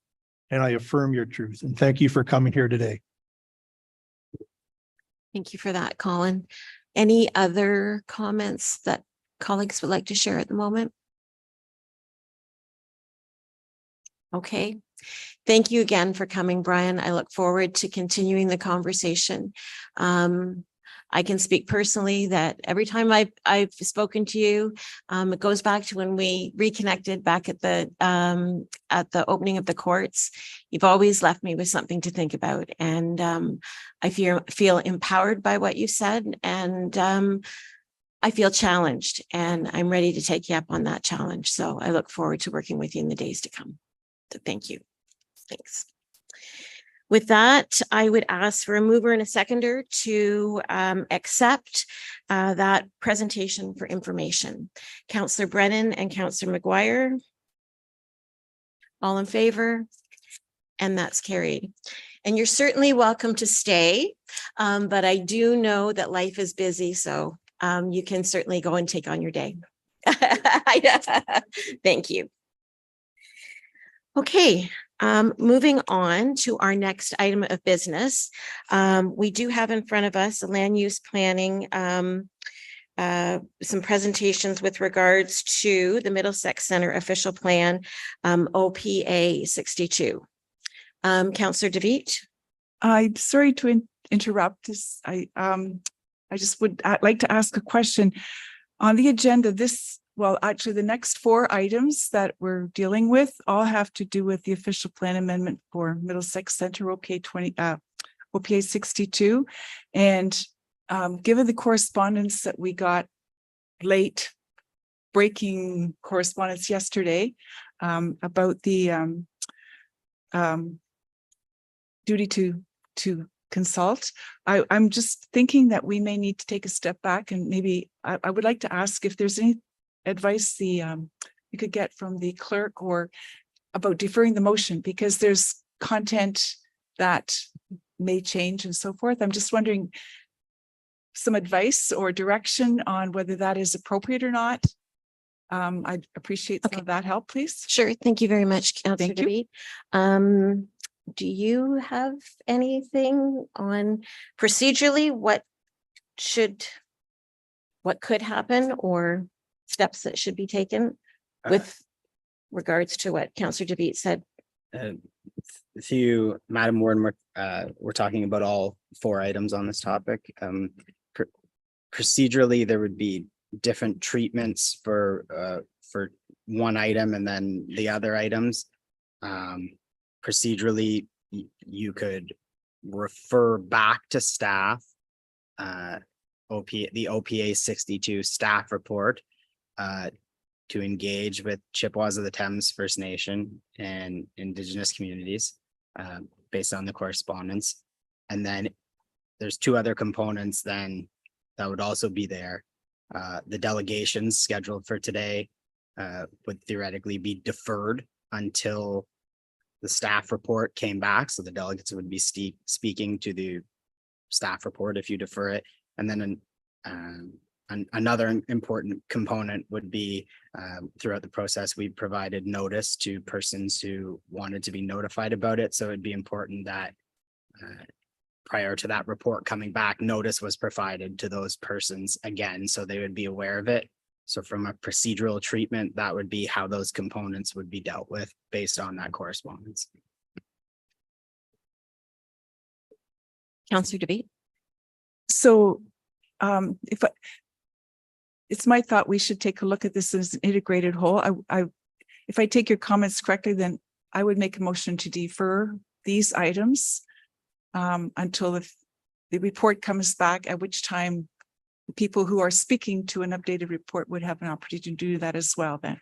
and I affirm your truth. And thank you for coming here today. Thank you for that, Colin. Any other comments that colleagues would like to share at the moment? Okay. Thank you again for coming, Brian. I look forward to continuing the conversation. I can speak personally that every time I've spoken to you, it goes back to when we reconnected back at the opening of the courts. You've always left me with something to think about, and I feel empowered by what you said, and I feel challenged, and I'm ready to take you up on that challenge. So I look forward to working with you in the days to come. So thank you. Thanks. With that, I would ask for a mover and a seconder to accept that presentation for information. Councillor Brennan and Councillor McGuire. All in favor? And that's carried. And you're certainly welcome to stay. But I do know that life is busy, so you can certainly go and take on your day. Thank you. Okay, moving on to our next item of business. We do have in front of us a land use planning, some presentations with regards to the Middlesex Center official plan, OPA 62. Councillor DeVitt. I'm sorry to interrupt this. I just would like to ask a question on the agenda. Actually, the next 4 items that we're dealing with all have to do with the official plan amendment for Middlesex Center OPA 62. And given the correspondence that we got late breaking correspondence yesterday about the duty to consult, I'm just thinking that we may need to take a step back and maybe I would like to ask if there's any advice you could get from the clerk or about deferring the motion, because there's content that may change and so forth. I'm just wondering some advice or direction on whether that is appropriate or not. I'd appreciate some of that help, please. Sure. Thank you very much, Councillor Thank you. DeVitt. Do you have anything on procedurally what could happen or steps that should be taken with regards to what Councillor DeVitt said? To Madam Warden, we're talking about all 4 items on this topic. Procedurally, there would be different treatments for one item and then the other items. Procedurally, you could refer back to staff, the OPA 62 staff report, to engage with Chippewas of the Thames First Nation and Indigenous communities based on the correspondence. And then there's 2 other components then that would also be there. The delegations scheduled for today would theoretically be deferred until the staff report came back. So the delegates would be speaking to the staff report if you defer it. And then another important component would be throughout the process, we provided notice to persons who wanted to be notified about it. So it'd be important that prior to that report coming back, notice was provided to those persons again, so they would be aware of it. So from a procedural treatment, that would be how those components would be dealt with based on that correspondence. Councillor DeVitt. So it's my thought we should take a look at this as an integrated whole. If I take your comments correctly, then I would make a motion to defer these items until the report comes back, at which time the people who are speaking to an updated report would have an opportunity to do that as well then.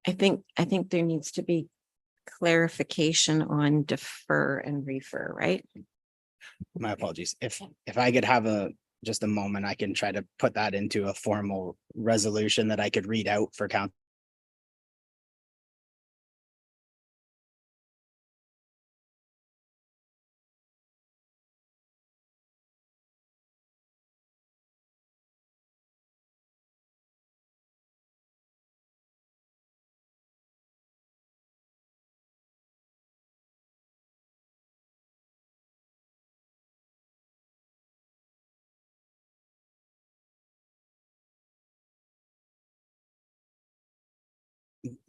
I think there needs to be clarification on defer and refer, right? My apologies. If I could have just a moment, I can try to put that into a formal resolution that I could read out for council.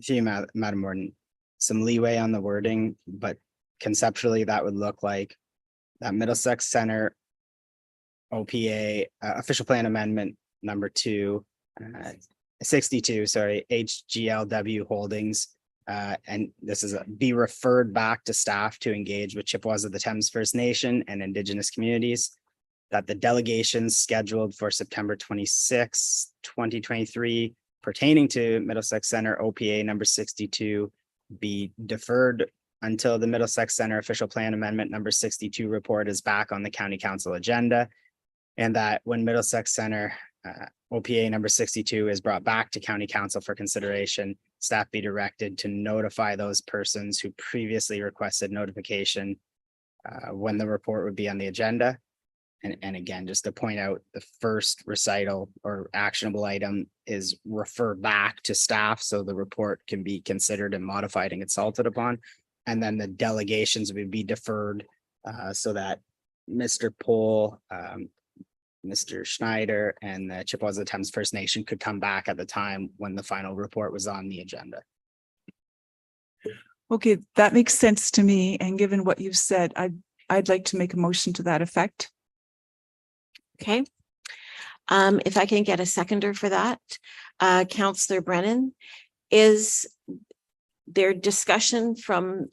See, Madam Warden, some leeway on the wording, but conceptually that would look like that Middlesex Center OPA official plan amendment number 2, 62, sorry, HGLW Holdings. And this is be referred back to staff to engage with Chippewas of the Thames First Nation and Indigenous communities. That the delegations scheduled for September 26, 2023 pertaining to Middlesex Center OPA number 62 be deferred until the Middlesex Center official plan amendment number 62 report is back on the county council agenda. And that when Middlesex Center OPA number 62 is brought back to county council for consideration. Staff be directed to notify those persons who previously requested notification when the report would be on the agenda. And again, just to point out, the first recital or actionable item is refer back to staff so the report can be considered and modified and consulted upon. And then the delegations would be deferred so that Mr. Pohl, Mr. Schneider, and the Chippewas of the Thames First Nation could come back at the time when the final report was on the agenda. Okay, that makes sense to me. And given what you've said, I'd like to make a motion to that effect. Okay. If I can get a seconder for that, Councillor Brennan, is there discussion from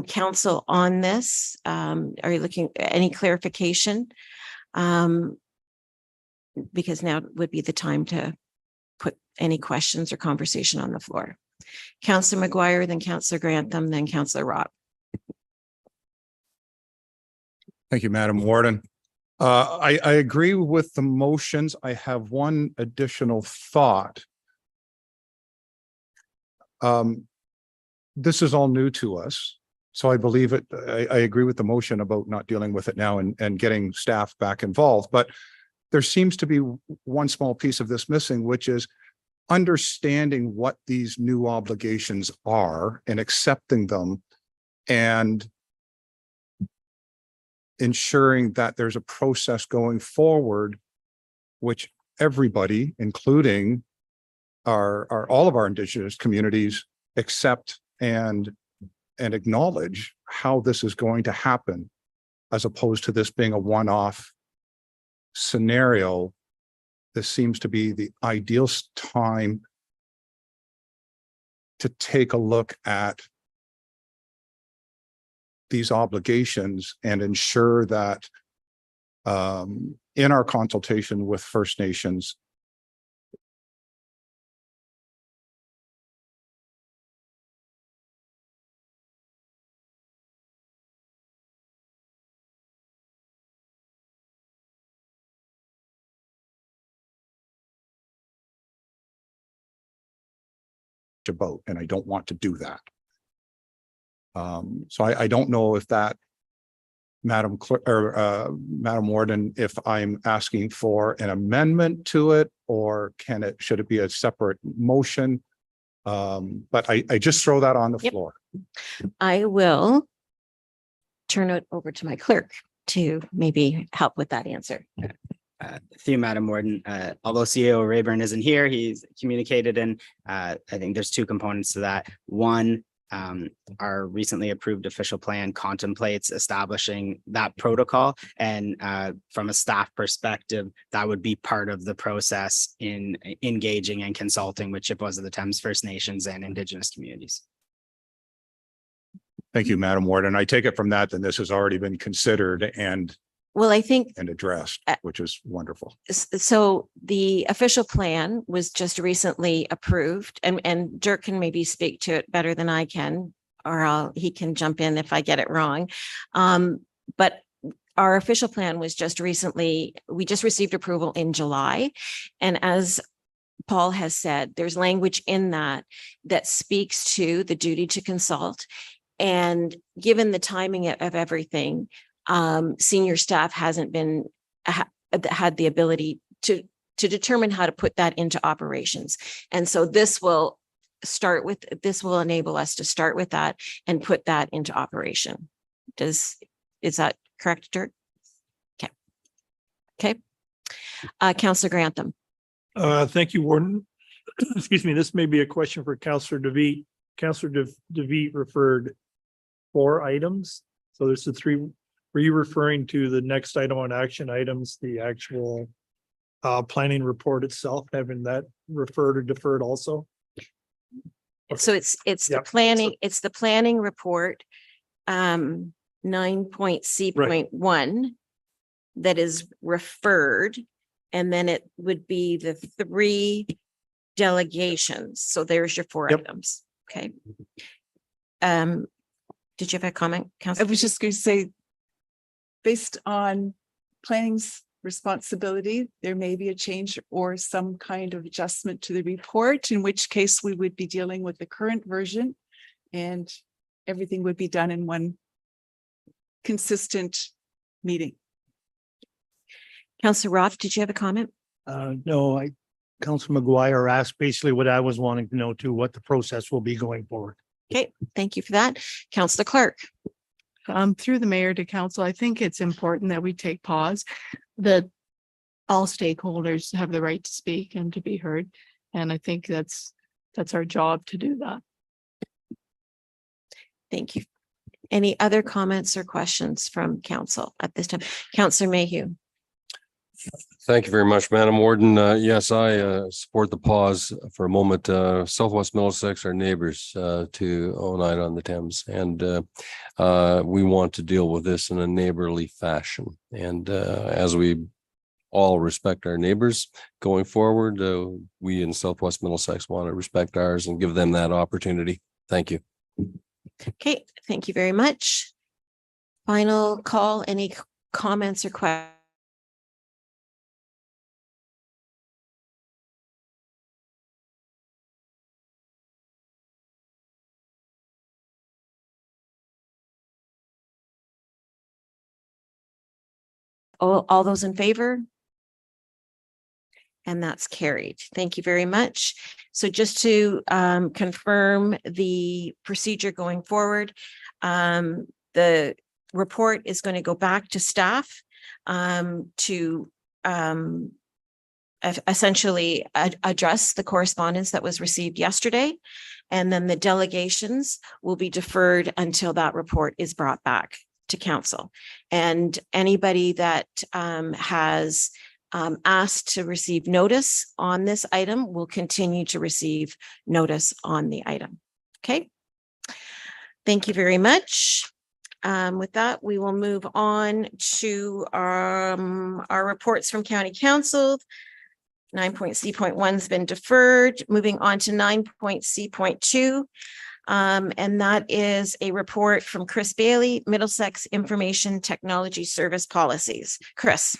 council on this? Are you looking at any clarification? Because now would be the time to put any questions or conversation on the floor. Councillor McGuire, then Councillor Grantham, then Councillor Robb. Thank you, Madam Warden. I agree with the motions. I have one additional thought. This is all new to us, so I believe it. I agree with the motion about not dealing with it now and getting staff back involved. But there seems to be one small piece of this missing, which is understanding what these new obligations are and accepting them and ensuring that there's a process going forward, which everybody, including all of our Indigenous communities, accept and acknowledge how this is going to happen, as opposed to this being a one-off scenario. This seems to be the ideal time to take a look at these obligations and ensure that in our consultation with First Nations, about, and I don't want to do that. So I don't know if that, Madam Warden, if I'm asking for an amendment to it, or should it be a separate motion? But I just throw that on the Yep. floor. I will turn it over to my clerk to maybe help with that answer. Through you, Madam Warden, although CEO Rayburn isn't here, he's communicated, and I think there's two components to that. One, our recently approved official plan contemplates establishing that protocol, and from a staff perspective, that would be part of the process in engaging and consulting with Chippewas of the Thames First Nations and Indigenous communities. Thank you, Madam Warden. I take it from that, then this has already been considered and Well, I think addressed, which is wonderful. so. The official plan was just recently approved, and Dirk can maybe speak to it better than I can, or he can jump in if I get it wrong. But our official plan was we just received approval in July. And as Paul has said, there's language in that speaks to the duty to consult. And given the timing of everything, senior staff hasn't had the ability to determine how to put that into operations. And so this will enable us to start with that and put that into operation. Is that correct, Dirk? Okay. Councillor Grantham. Thank you, Warden. Excuse me, this may be a question for Councillor DeVete. Councillor DeVete referred 4 items. So there's the 3. Were you referring to the next item on action items, the actual planning report itself, having that referred or deferred also? So it's the Yep. planning, it's the planning report, 9.C.1 that is referred, and then it would be the 3 delegations. So there's your 4 Yep. items. Okay. Did you have a comment, I Councillor? was just going to say, based on planning's responsibility, there may be a change or some kind of adjustment to the report, in which case we would be dealing with the current version and everything would be done in one consistent meeting. Councillor Roth, did you have a comment? No, Councilor McGuire asked basically what I was wanting to know too, what the process will be going forward. Okay, thank you for that. Councillor Clark. Through the mayor to council, I think it's important that we take pause, that all stakeholders have the right to speak and to be heard. And I think that's our job to do that. Thank you. Any other comments or questions from council at this time? Councillor Mayhew. Thank you very much, Madam Warden. Yes, I support the pause for a moment. Southwest Middlesex are neighbors to Oneida on the Thames, and we want to deal with this in a neighborly fashion. And as we all respect our neighbors going forward, we in Southwest Middlesex want to respect ours and give them that opportunity. Thank you. Okay, thank you very much. Final call, any comments or questions? All those in favor? And that's carried. Thank you very much. So just to confirm the procedure going forward, the report is going to go back to staff to essentially address the correspondence that was received yesterday. And then the delegations will be deferred until that report is brought back to council. And anybody that has asked to receive notice on this item will continue to receive notice on the item. Okay. Thank you very much. With that, we will move on to our reports from County Council. 9.C.1 has been deferred. Moving on to 9.C.2. And that is a report from Chris Bailey, Middlesex Information Technology Service Policies. Chris.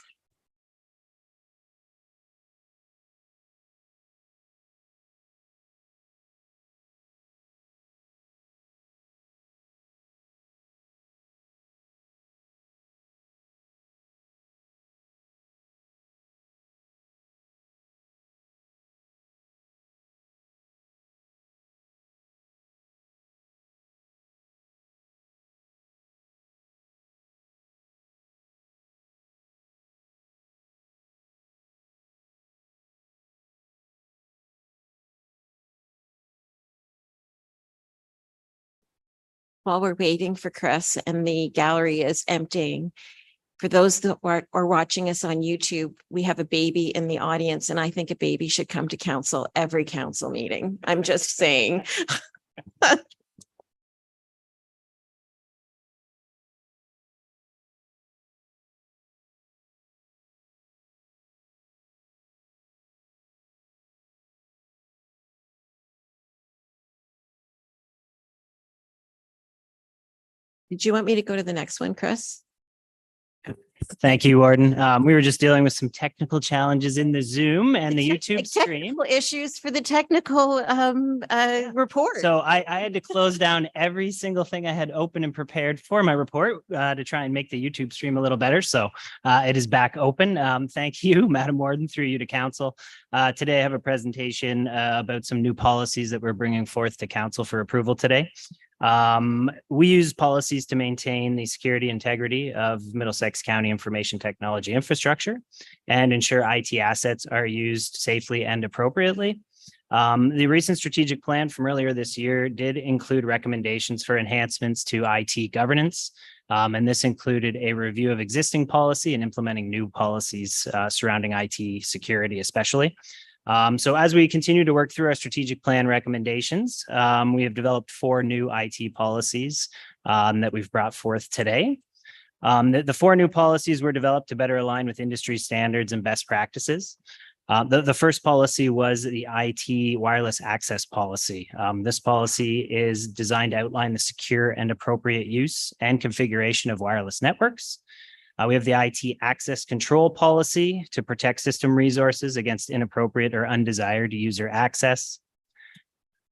While we're waiting for Chris and the gallery is emptying, for those that are watching us on YouTube, we have a baby in the audience, and I think a baby should come to council every council meeting. I'm just saying. Did you want me to go to the next one, Chris? Thank you, Warden. We were just dealing with some technical challenges in the Zoom and the YouTube stream. Technical issues for the technical report. So I had to close down every single thing I had open and prepared for my report to try and make the YouTube stream a little better. So it is back open. Thank you, Madam Warden, through you to council. Today I have a presentation about some new policies that we're bringing forth to council for approval today. We use policies to maintain the security integrity of Middlesex County information technology infrastructure and ensure IT assets are used safely and appropriately. The recent strategic plan from earlier this year did include recommendations for enhancements to IT governance. And this included a review of existing policy and implementing new policies surrounding IT security, especially. So as we continue to work through our strategic plan recommendations, we have developed 4 new IT policies that we've brought forth today. The 4 new policies were developed to better align with industry standards and best practices. The first policy was the IT wireless access policy. This policy is designed to outline the secure and appropriate use and configuration of wireless networks. We have the IT access control policy to protect system resources against inappropriate or undesired user access.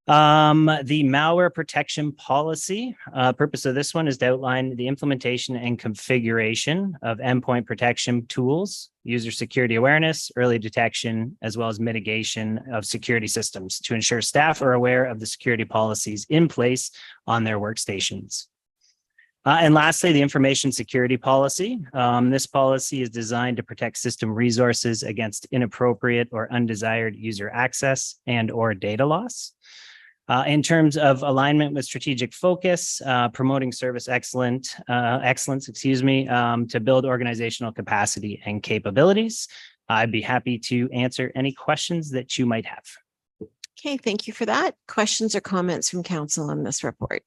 The malware protection policy, purpose of this one is to outline the implementation and configuration of endpoint protection tools, user security awareness, early detection, as well as mitigation of security systems to ensure staff are aware of the security policies in place on their workstations. And lastly, the information security policy. This policy is designed to protect system resources against inappropriate or undesired user access and or data loss. In terms of alignment with strategic focus, promoting service excellence, to build organizational capacity and capabilities. I'd be happy to answer any questions that you might have. Okay, thank you for that. Questions or comments from council on this report?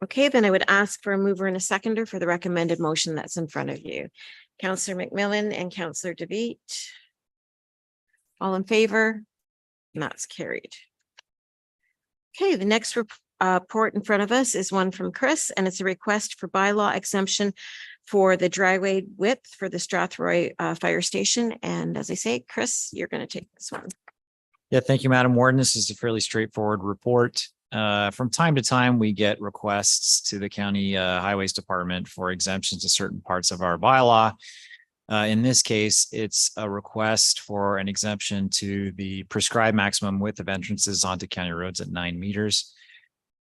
Okay, then I would ask for a mover and a seconder for the recommended motion that's in front of you. Councillor McMillan and Councillor DeVeet. All in favor? And that's carried. Okay, the next report in front of us is one from Chris, and it's a request for bylaw exemption for the driveway width for the Strathroy Fire Station. And as I say, Chris, you're going to take this one. Yeah, thank you, Madam Warden. This is a fairly straightforward report. From time to time, we get requests to the County Highways Department for exemptions to certain parts of our bylaw. In this case, it's a request for an exemption to the prescribed maximum width of entrances onto county roads at 9 meters.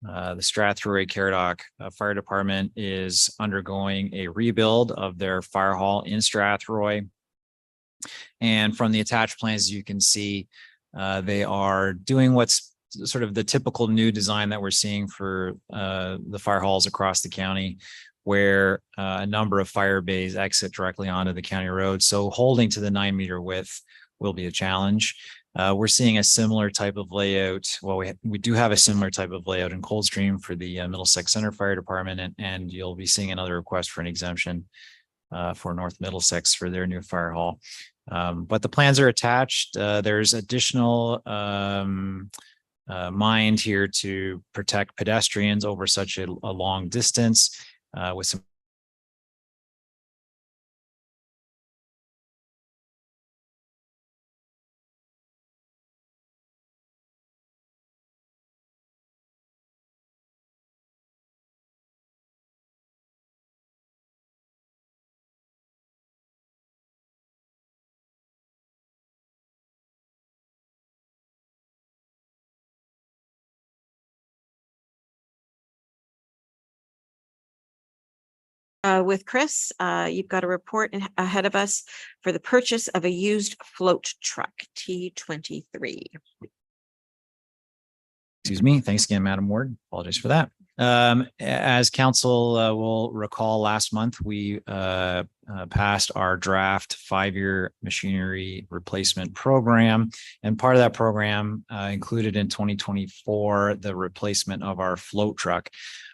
The Strathroy Caradoc Fire Department is undergoing a rebuild of their fire hall in Strathroy. And from the attached plans, you can see they are doing what's sort of the typical new design that we're seeing for the fire halls across the county, where a number of fire bays exit directly onto the county road. So holding to the 9 meter width will be a challenge. We're seeing a similar type of layout. Well, we do have a similar type of layout in Coldstream for the Middlesex Center Fire Department, and you'll be seeing another request for an exemption for North Middlesex for their new fire hall. But the plans are attached. There's additional mind here to protect pedestrians over such a long distance with some with Chris, you've got a report ahead of us for the purchase of a used float truck, T23. Excuse me. Thanks again, Madam Ward. Apologies for that. As council will recall, last month we passed our draft 5-year machinery replacement program, and part of that program included in 2024 the replacement of our float truck.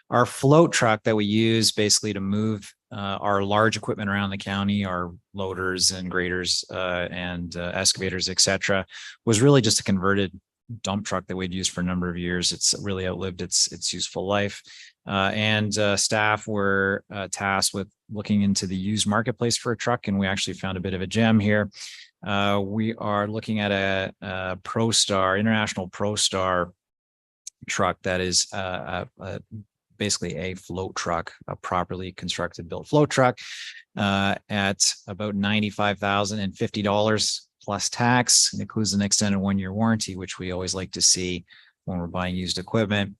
Our float truck that we use basically to move our large equipment around the county, our loaders and graders and excavators, etc., was really just a converted dump truck that we'd used for a number of years. It's really outlived its useful life. And staff were tasked with looking into the used marketplace for a truck, and we actually found a bit of a gem here. We are looking at a ProStar, International ProStar truck that is basically a float truck, a properly constructed built float truck at about $95,050 plus tax. It includes an extended 1-year warranty, which we always like to see when we're buying used equipment.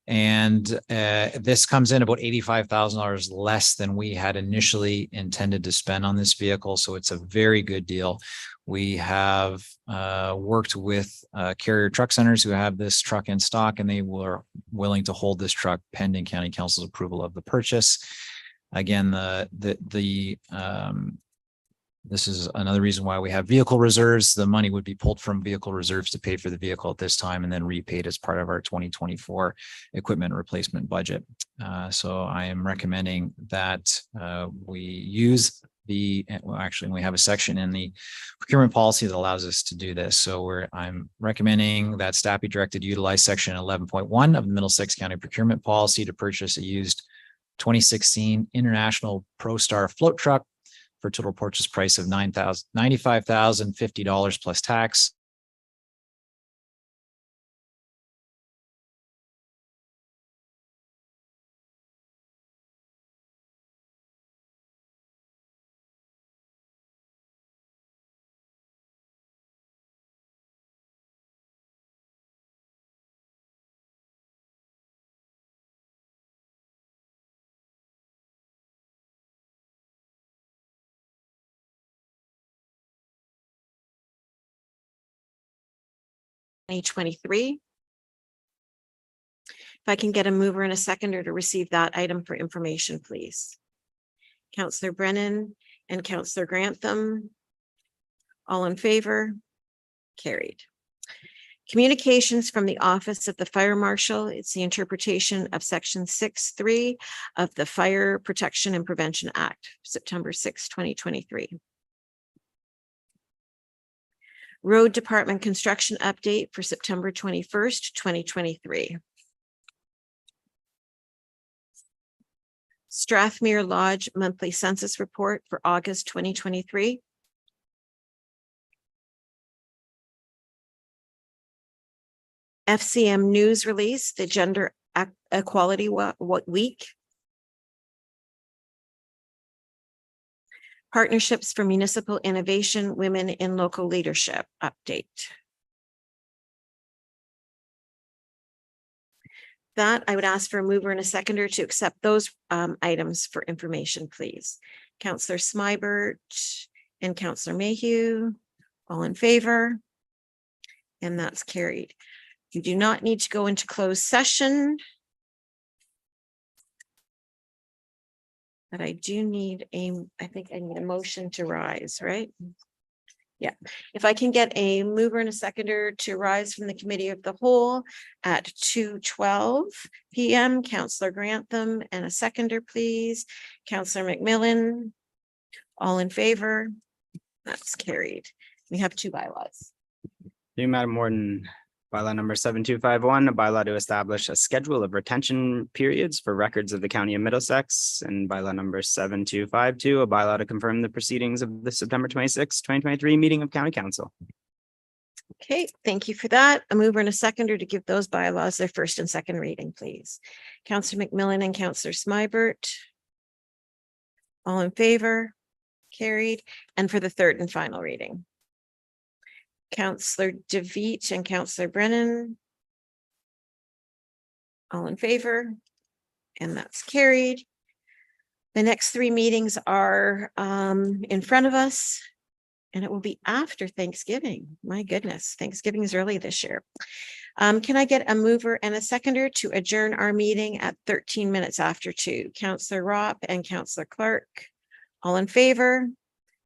And this comes in about $85,000 less than we had initially intended to spend on this vehicle. So it's a very good deal. We have worked with Carrier Truck Centers who have this truck in stock, and they were willing to hold this truck pending County Council's approval of the purchase. Again, this is another reason why we have vehicle reserves. The money would be pulled from vehicle reserves to pay for the vehicle at this time and then repaid as part of our 2024 equipment replacement budget. So I am recommending that we use we have a section in the procurement policy that allows us to do this. So I'm recommending that staff be directed to utilize section 11.1 of the Middlesex County Procurement Policy to purchase a used 2016 International Pro Star float truck for a total purchase price of $95,050 plus tax. May 23. If I can get a mover and a seconder to receive that item for information, please. Counselor Brennan and Counselor Grantham. All in favor? Carried. Communications from the Office of the Fire Marshal. It's the interpretation of Section 6(3) of the Fire Protection and Prevention Act, September 6, 2023. Road Department construction update for September 21st, 2023. Strathmere Lodge monthly census report for August 2023. FCM news release, the Gender Equality Week. Partnerships for Municipal Innovation, Women in Local Leadership update. That I would ask for a mover and a seconder to accept those items for information, please. Counselor Smybert and Counselor Mayhew, all in favor? And that's carried. You do not need to go into closed session. But I do need I think I need a motion to rise, right? Yeah, if I can get a mover and a seconder to rise from the committee of the whole at 2:12 p.m. Counselor Grantham and a seconder, please. Counselor McMillan, all in favor? That's carried. We have two bylaws. Thank you, Madam Warden. Bylaw number 7251, a bylaw to establish a schedule of retention periods for records of the County of Middlesex, and bylaw number 7252, a bylaw to confirm the proceedings of the September 26, 2023 meeting of County Council. Okay, thank you for that. A mover and a seconder to give those bylaws their first and second reading, please. Counselor McMillan and Counselor Smybert. All in favor? Carried. And for the third and final reading. Counselor DeVete and Counselor Brennan. All in favor? And that's carried. The next three meetings are in front of us, and it will be after Thanksgiving. My goodness, Thanksgiving is early this year. Can I get a mover and a seconder to adjourn our meeting at 13 minutes after 2? Counselor Ropp and Counselor Clark. All in favor?